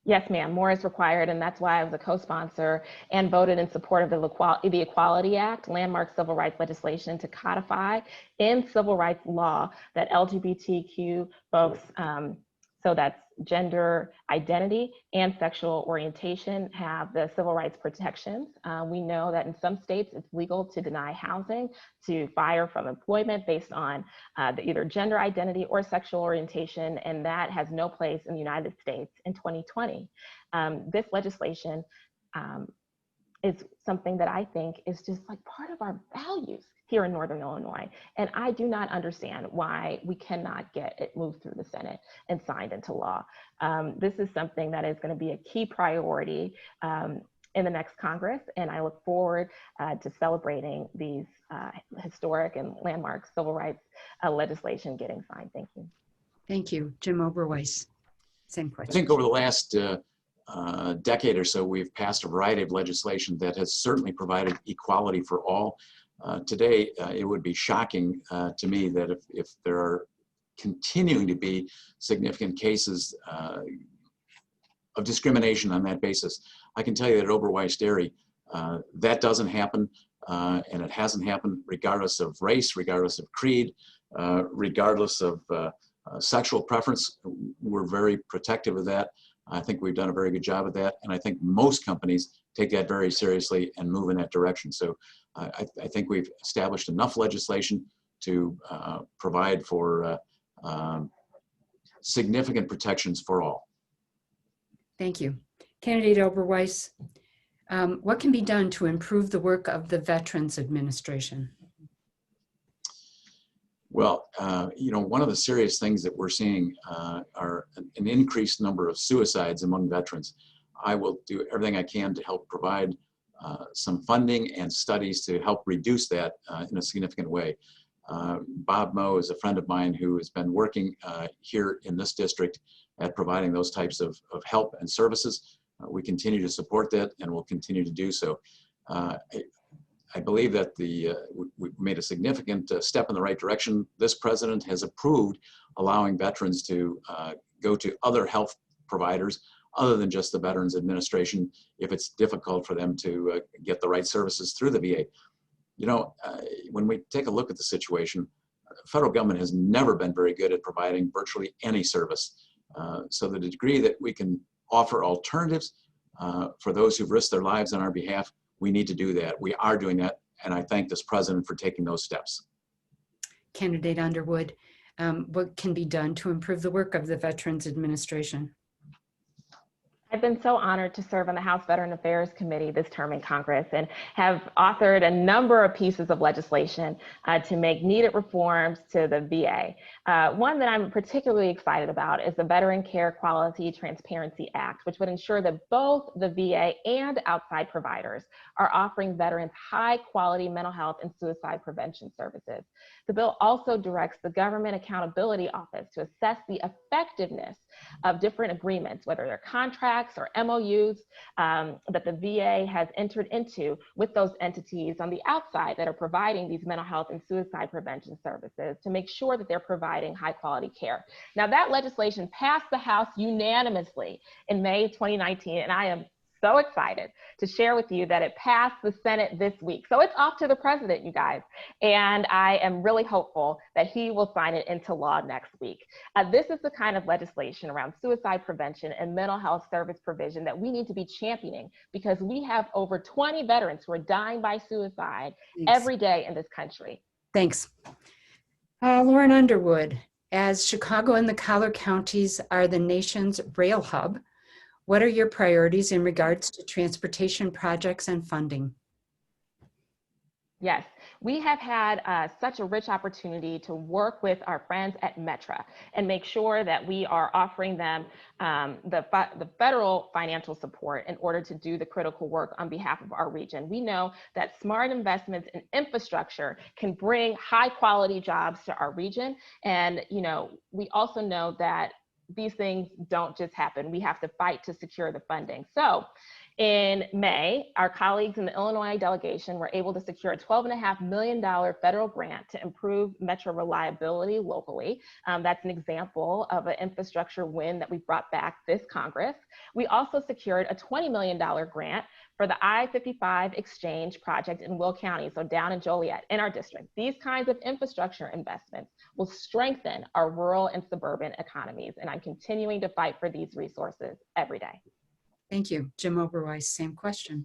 Yes, ma'am, more is required, and that's why I was a co-sponsor and voted in support of the Equality Act, landmark civil rights legislation to codify in civil rights law that LGBTQ folks, so that's gender identity and sexual orientation, have the civil rights protections. We know that in some states it's legal to deny housing, to fire from employment based on either gender identity or sexual orientation, and that has no place in the United States in 2020. This legislation is something that I think is just like part of our values here in Northern Illinois. And I do not understand why we cannot get it moved through the Senate and signed into law. This is something that is going to be a key priority in the next Congress, and I look forward to celebrating these historic and landmark civil rights legislation getting signed. Thank you. Thank you. Jim Oberweis, same question. I think over the last decade or so, we've passed a variety of legislation that has certainly provided equality for all. Today, it would be shocking to me that if there are continuing to be significant cases of discrimination on that basis. I can tell you that at Oberweis Dairy, that doesn't happen, and it hasn't happened regardless of race, regardless of creed, regardless of sexual preference. We're very protective of that. I think we've done a very good job of that, and I think most companies take that very seriously and move in that direction. So I think we've established enough legislation to provide for significant protections for all. Thank you. Candidate Oberweis, what can be done to improve the work of the Veterans Administration? Well, one of the serious things that we're seeing are an increased number of suicides among veterans. I will do everything I can to help provide some funding and studies to help reduce that in a significant way. Bob Moe is a friend of mine who has been working here in this district at providing those types of help and services. We continue to support that and will continue to do so. I believe that we've made a significant step in the right direction. This president has approved allowing veterans to go to other health providers other than just the Veterans Administration if it's difficult for them to get the right services through the VA. When we take a look at the situation, the federal government has never been very good at providing virtually any service. So the degree that we can offer alternatives for those who've risked their lives on our behalf, we need to do that. We are doing that, and I thank this president for taking those steps. Candidate Underwood, what can be done to improve the work of the Veterans Administration? I've been so honored to serve on the House Veteran Affairs Committee this term in Congress and have authored a number of pieces of legislation to make needed reforms to the VA. One that I'm particularly excited about is the Veteran Care Quality Transparency Act, which would ensure that both the VA and outside providers are offering veterans high quality mental health and suicide prevention services. The bill also directs the Government Accountability Office to assess the effectiveness of different agreements, whether they're contracts or MOUs that the VA has entered into with those entities on the outside that are providing these mental health and suicide prevention services to make sure that they're providing high quality care. Now that legislation passed the House unanimously in May 2019, and I am so excited to share with you that it passed the Senate this week. So it's off to the president, you guys. And I am really hopeful that he will sign it into law next week. This is the kind of legislation around suicide prevention and mental health service provision that we need to be championing because we have over 20 veterans who are dying by suicide every day in this country. Thanks. Lauren Underwood, as Chicago and the Collar counties are the nation's rail hub, what are your priorities in regards to transportation projects and funding? Yes, we have had such a rich opportunity to work with our friends at Metra and make sure that we are offering them the federal financial support in order to do the critical work on behalf of our region. We know that smart investments in infrastructure can bring high quality jobs to our region. And, we also know that these things don't just happen. We have to fight to secure the funding. So in May, our colleagues in the Illinois delegation were able to secure a $12.5 million federal grant to improve metro reliability locally. That's an example of an infrastructure win that we brought back this Congress. We also secured a $20 million grant for the I-55 exchange project in Will County, so down in Joliet, in our district. These kinds of infrastructure investments will strengthen our rural and suburban economies, and I'm continuing to fight for these resources every day. Thank you. Jim Oberweis, same question.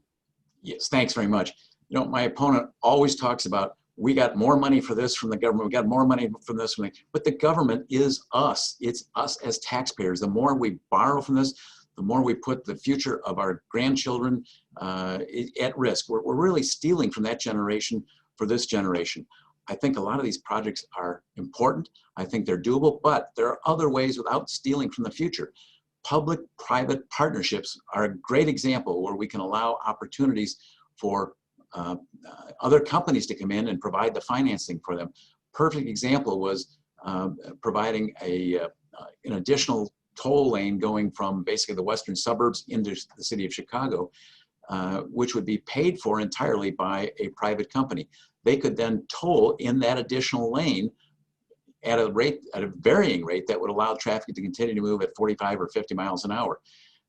Yes, thanks very much. My opponent always talks about, we got more money for this from the government, we got more money from this, but the government is us. It's us as taxpayers. The more we borrow from this, the more we put the future of our grandchildren at risk. We're really stealing from that generation for this generation. I think a lot of these projects are important. I think they're doable, but there are other ways without stealing from the future. Public-private partnerships are a great example where we can allow opportunities for other companies to come in and provide the financing for them. Perfect example was providing an additional toll lane going from basically the western suburbs into the city of Chicago, which would be paid for entirely by a private company. They could then toll in that additional lane at a varying rate that would allow traffic to continue to move at 45 or 50 miles an hour.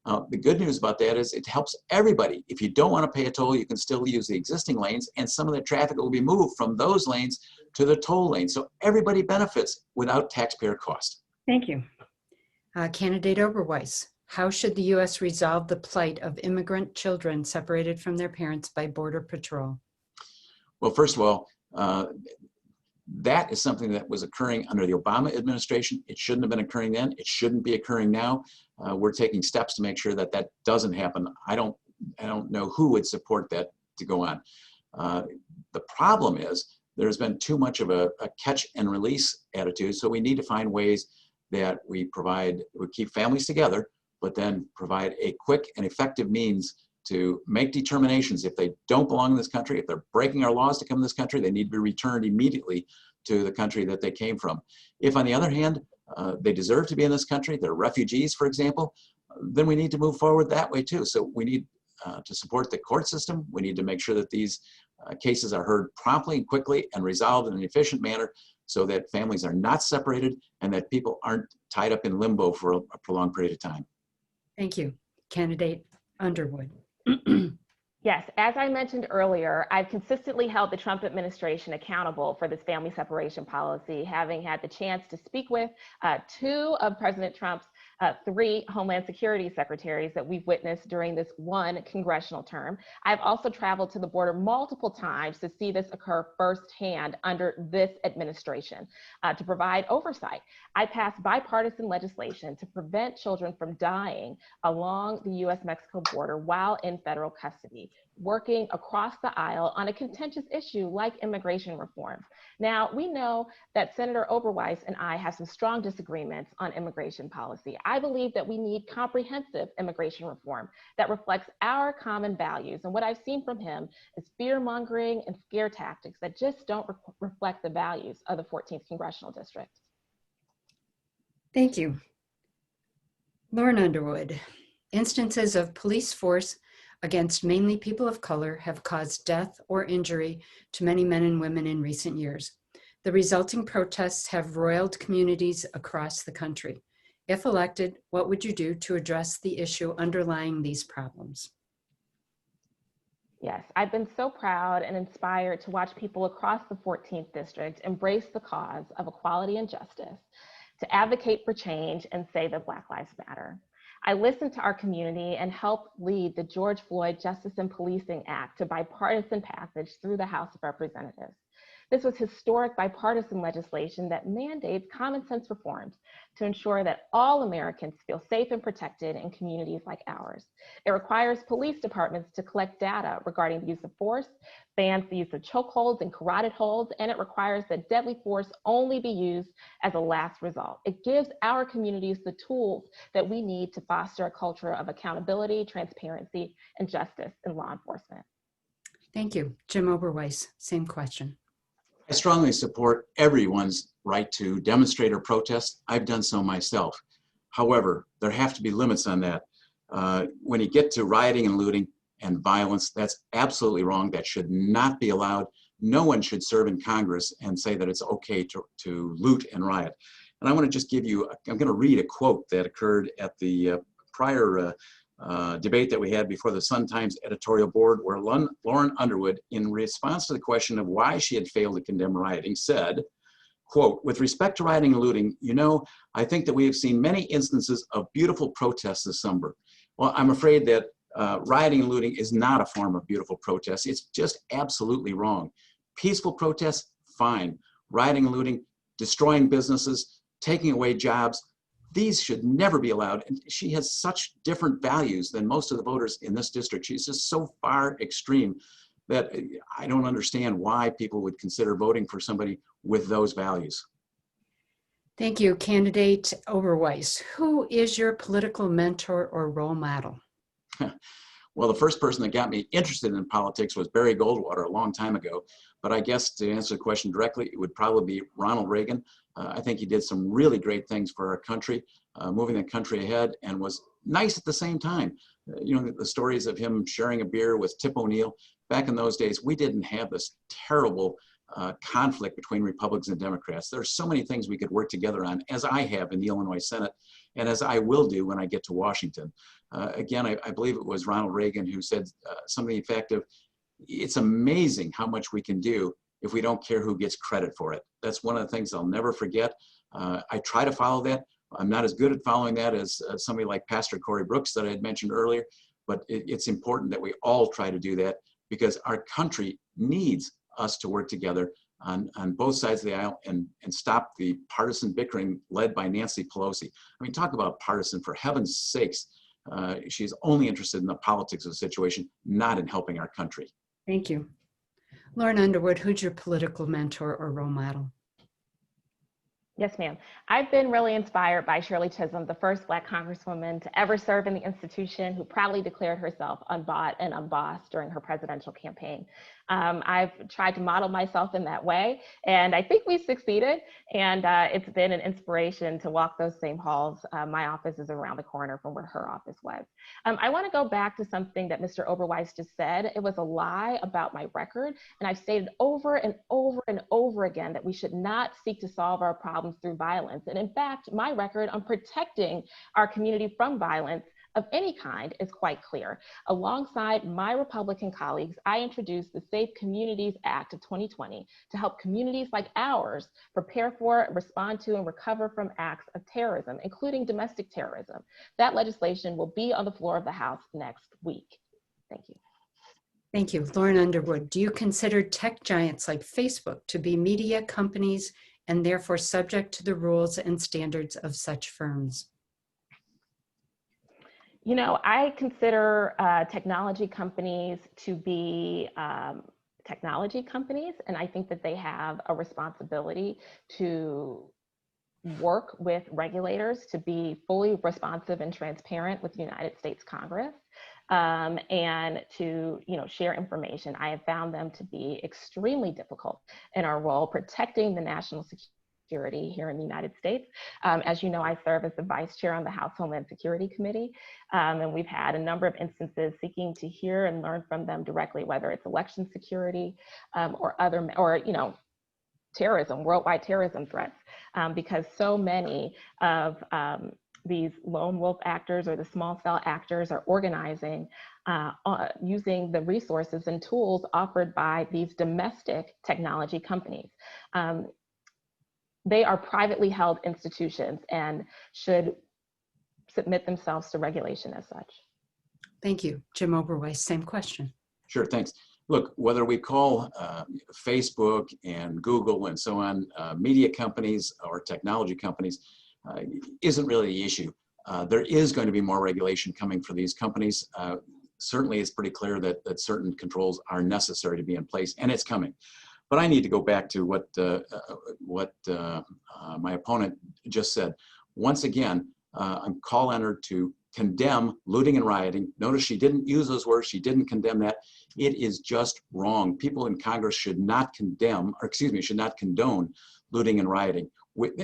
The good news about that is it helps everybody. If you don't want to pay a toll, you can still use the existing lanes, and some of the traffic will be moved from those lanes to the toll lane. So everybody benefits without taxpayer cost. Thank you. Candidate Oberweis, How should the U.S. resolve the plight of immigrant children separated from their parents by Border Patrol? Well, first of all, that is something that was occurring under the Obama administration. It shouldn't have been occurring then. It shouldn't be occurring now. We're taking steps to make sure that that doesn't happen. I don't know who would support that to go on. The problem is there's been too much of a catch and release attitude. So we need to find ways that we keep families together, but then provide a quick and effective means to make determinations. If they don't belong in this country, if they're breaking our laws to come to this country, they need to be returned immediately to the country that they came from. If, on the other hand, they deserve to be in this country, they're refugees, for example, then we need to move forward that way too. So we need to support the court system. We need to make sure that these cases are heard promptly and quickly and resolved in an efficient manner so that families are not separated and that people aren't tied up in limbo for a prolonged period of time. Thank you. Candidate Underwood. Yes, as I mentioned earlier, I've consistently held the Trump administration accountable for this family separation policy, having had the chance to speak with two of President Trump's three Homeland Security secretaries that we've witnessed during this one congressional term. I've also traveled to the border multiple times to see this occur firsthand under this administration to provide oversight. I passed bipartisan legislation to prevent children from dying along the US-Mexico border while in federal custody, working across the aisle on a contentious issue like immigration reform. Now, we know that Senator Oberweis and I have some strong disagreements on immigration policy. I believe that we need comprehensive immigration reform that reflects our common values. And what I've seen from him is fear-mongering and scare tactics that just don't reflect the values of the 14th Congressional District. Thank you. Lauren Underwood. Instances of police force against mainly people of color have caused death or injury to many men and women in recent years. The resulting protests have roiled communities across the country. If elected, what would you do to address the issue underlying these problems? Yes, I've been so proud and inspired to watch people across the 14th District embrace the cause of equality and justice, to advocate for change and say that Black Lives Matter. I listened to our community and helped lead the George Floyd Justice and Policing Act to bipartisan passage through the House of Representatives. This was historic bipartisan legislation that mandates common sense reforms to ensure that all Americans feel safe and protected in communities like ours. It requires police departments to collect data regarding the use of force, bans the use of chokeholds and carotid holds, and it requires that deadly force only be used as a last result. It gives our communities the tools that we need to foster a culture of accountability, transparency, and justice in law enforcement. Thank you. Jim Oberweis, same question. I strongly support everyone's right to demonstrate or protest. I've done so myself. However, there have to be limits on that. When you get to rioting and looting and violence, that's absolutely wrong. That should not be allowed. No one should serve in Congress and say that it's okay to loot and riot. And I want to just give you, I'm going to read a quote that occurred at the prior debate that we had before the Sun-Times editorial board, where Lauren Underwood, in response to the question of why she had failed to condemn rioting, said, quote, "With respect to rioting and looting, you know, I think that we have seen many instances of beautiful protests this summer." Well, I'm afraid that rioting and looting is not a form of beautiful protest. It's just absolutely wrong. Peaceful protests, fine. Rioting and looting, destroying businesses, taking away jobs, these should never be allowed. And she has such different values than most of the voters in this district. She's just so far extreme that I don't understand why people would consider voting for somebody with those values. Thank you. Candidate Oberweis, who is your political mentor or role model? Well, the first person that got me interested in politics was Barry Goldwater a long time ago. But I guess to answer the question directly, it would probably be Ronald Reagan. I think he did some really great things for our country, moving the country ahead, and was nice at the same time. You know, the stories of him sharing a beer with Tip O'Neill. Back in those days, we didn't have this terrible conflict between Republicans and Democrats. There are so many things we could work together on, as I have in the Illinois Senate, and as I will do when I get to Washington. Again, I believe it was Ronald Reagan who said something effective. It's amazing how much we can do if we don't care who gets credit for it. That's one of the things I'll never forget. I try to follow that. I'm not as good at following that as somebody like Pastor Corey Brooks that I had mentioned earlier, but it's important that we all try to do that because our country needs us to work together on both sides of the aisle and stop the partisan bickering led by Nancy Pelosi. I mean, talk about partisan, for heaven's sakes. She's only interested in the politics of the situation, not in helping our country. Thank you. Lauren Underwood, who's your political mentor or role model? Yes, ma'am. I've been really inspired by Shirley Chisholm, the first Black Congresswoman to ever serve in the institution, who proudly declared herself unbought and unbossed during her presidential campaign. I've tried to model myself in that way, and I think we succeeded. And it's been an inspiration to walk those same halls. My office is around the corner from where her office was. I want to go back to something that Mr. Oberweis just said. It was a lie about my record, and I've stated over and over and over again that we should not seek to solve our problems through violence. And in fact, my record on protecting our community from violence of any kind is quite clear. Alongside my Republican colleagues, I introduced the Safe Communities Act of 2020 to help communities like ours prepare for, respond to, and recover from acts of terrorism, including domestic terrorism. That legislation will be on the floor of the House next week. Thank you. Thank you. Lauren Underwood, do you consider tech giants like Facebook to be media companies and therefore subject to the rules and standards of such firms? You know, I consider technology companies to be technology companies, and I think that they have a responsibility to work with regulators to be fully responsive and transparent with the United States Congress, and to share information. I have found them to be extremely difficult in our role protecting the national security here in the United States. As you know, I serve as the vice chair on the House Homeland Security Committee, and we've had a number of instances seeking to hear and learn from them directly, whether it's election security or terrorism, worldwide terrorism threats, because so many of these lone wolf actors or the small cell actors are organizing using the resources and tools offered by these domestic technology companies. They are privately held institutions and should submit themselves to regulation as such. Thank you. Jim Oberweis, same question. Sure, thanks. Look, whether we call Facebook and Google and so on media companies or technology companies isn't really the issue. There is going to be more regulation coming for these companies. Certainly, it's pretty clear that certain controls are necessary to be in place, and it's coming. But I need to go back to what my opponent just said. Once again, I'm calling her to condemn looting and rioting. Notice she didn't use those words. She didn't condemn that. It is just wrong. People in Congress should not condemn, or excuse me, should not condone looting and rioting.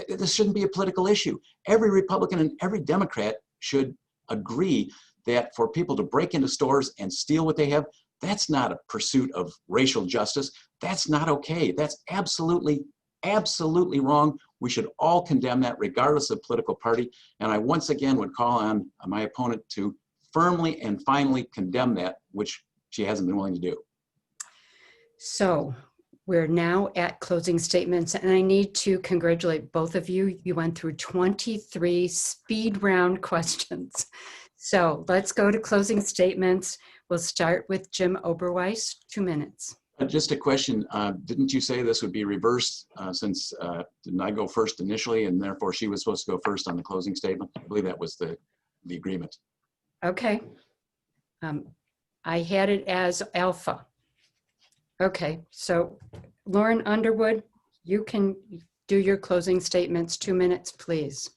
This shouldn't be a political issue. Every Republican and every Democrat should agree that for people to break into stores and steal what they have, that's not a pursuit of racial justice. That's not okay. That's absolutely, absolutely wrong. We should all condemn that regardless of political party. And I once again would call on my opponent to firmly and finally condemn that, which she hasn't been willing to do. So we're now at closing statements, and I need to congratulate both of you. You went through 23 speed round questions. So let's go to closing statements. We'll start with Jim Oberweis, 2 minutes. Just a question, didn't you say this would be reversed since didn't I go first initially and therefore she was supposed to go first on the closing statement? I believe that was the agreement. Okay. I had it as alpha. Okay, so Lauren Underwood, you can do your closing statements, 2 minutes, please.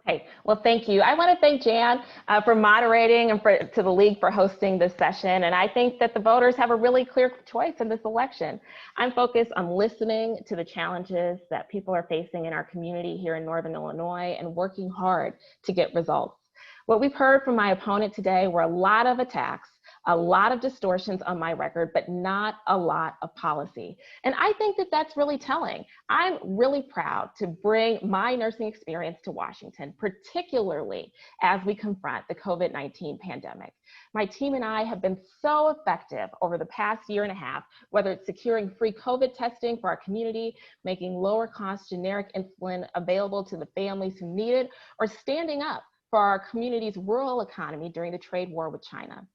Okay, well, thank you. I want to thank Jan for moderating and to the League for hosting this session. And I think that the voters have a really clear choice in this election. I'm focused on listening to the challenges that people are facing in our community here in Northern Illinois and working hard to get results. What we've heard from my opponent today were a lot of attacks a lot of distortions on my record, but not a lot of policy. And I think that that's really telling. I'm really proud to bring my nursing experience to Washington, particularly as we confront the COVID-19 pandemic. My team and I have been so effective over the past year and a half, whether it's securing free COVID testing for our community, making lower cost generic insulin available to the families who need it, or standing up for our community's rural economy during the trade war with China.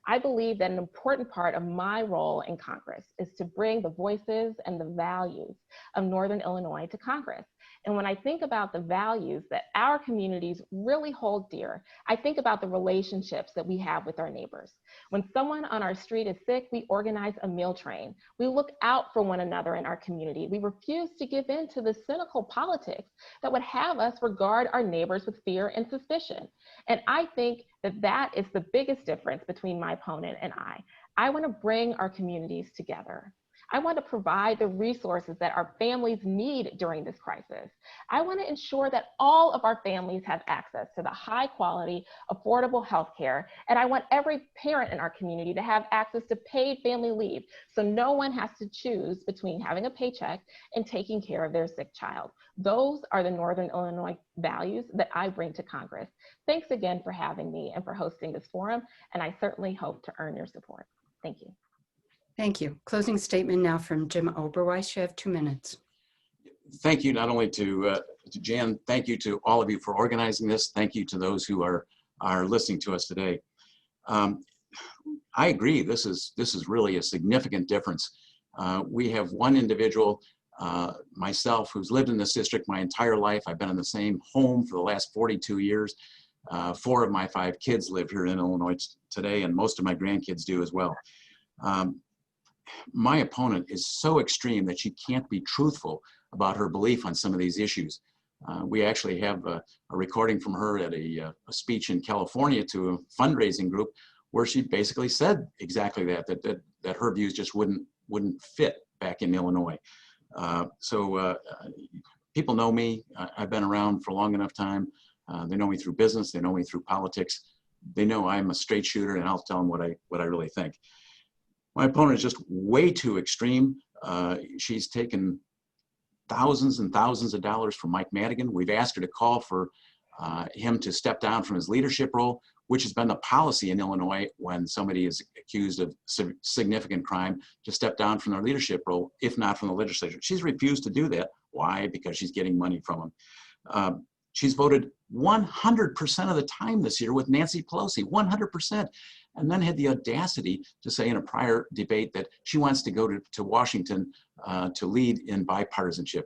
I believe that an important part of my role in Congress is to bring the voices and the values of Northern Illinois to Congress. And when I think about the values that our communities really hold dear, I think about the relationships that we have with our neighbors. When someone on our street is sick, we organize a meal train. We look out for one another in our community. We refuse to give in to the cynical politics that would have us regard our neighbors with fear and suspicion. And I think that that is the biggest difference between my opponent and I. I want to bring our communities together. I want to provide the resources that our families need during this crisis. I want to ensure that all of our families have access to the high quality, affordable health care. And I want every parent in our community to have access to paid family leave, so no one has to choose between having a paycheck and taking care of their sick child. Those are the Northern Illinois values that I bring to Congress. Thanks again for having me and for hosting this forum, and I certainly hope to earn your support. Thank you. Thank you. Closing statement now from Jim Oberweis. You have 2 minutes. Thank you not only to Jan, thank you to all of you for organizing this. Thank you to those who are listening to us today. I agree, this is really a significant difference. We have one individual, myself, who's lived in this district my entire life. I've been in the same home for the last 42 years. 4 of my 5 kids live here in Illinois today, and most of my grandkids do as well. My opponent is so extreme that she can't be truthful about her belief on some of these issues. We actually have a recording from her at a speech in California to a fundraising group where she basically said exactly that her views just wouldn't fit back in Illinois. People know me. I've been around for a long enough time. They know me through business. They know me through politics. They know I'm a straight shooter, and I'll tell them what I really think. My opponent is just way too extreme. She's taken thousands and thousands of dollars from Mike Madigan. We've asked her to call for him to step down from his leadership role, which has been the policy in Illinois when somebody is accused of significant crime, to step down from their leadership role, if not from the legislature. She's refused to do that. Why? Because she's getting money from him. She's voted 100% of the time this year with Nancy Pelosi, 100%, and then had the audacity to say in a prior debate that she wants to go to Washington to lead in bipartisanship.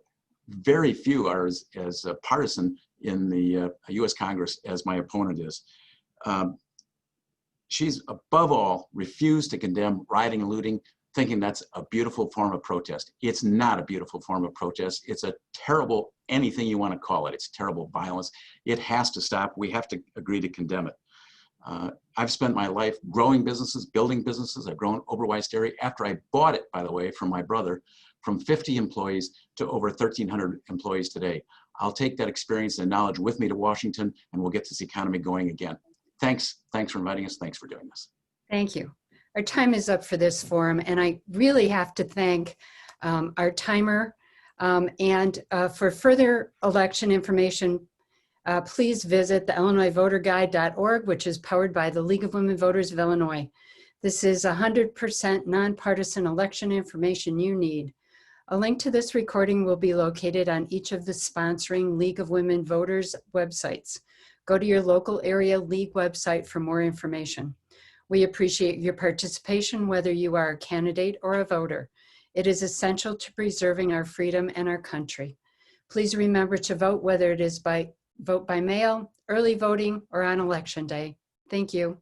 Very few are as partisan in the US Congress as my opponent is. She's above all refused to condemn rioting and looting, thinking that's a beautiful form of protest. It's not a beautiful form of protest. It's a terrible, anything you want to call it. It's terrible violence. It has to stop. We have to agree to condemn it. I've spent my life growing businesses, building businesses. I've grown Oberweis Dairy after I bought it, by the way, from my brother, from 50 employees to over 1,300 employees today. I'll take that experience and knowledge with me to Washington, and we'll get this economy going again. Thanks for inviting us. Thanks for doing this. Thank you. Our time is up for this forum, and I really have to thank our timer. For further election information, please visit the IllinoisVoterGuide.org, which is powered by the League of Women Voters of Illinois. This is 100% nonpartisan election information you need. A link to this recording will be located on each of the sponsoring League of Women Voters websites. Go to your local area league website for more information. We appreciate your participation, whether you are a candidate or a voter. It is essential to preserving our freedom and our country. Please remember to vote, whether it is vote by mail, early voting, or on election day. Thank you.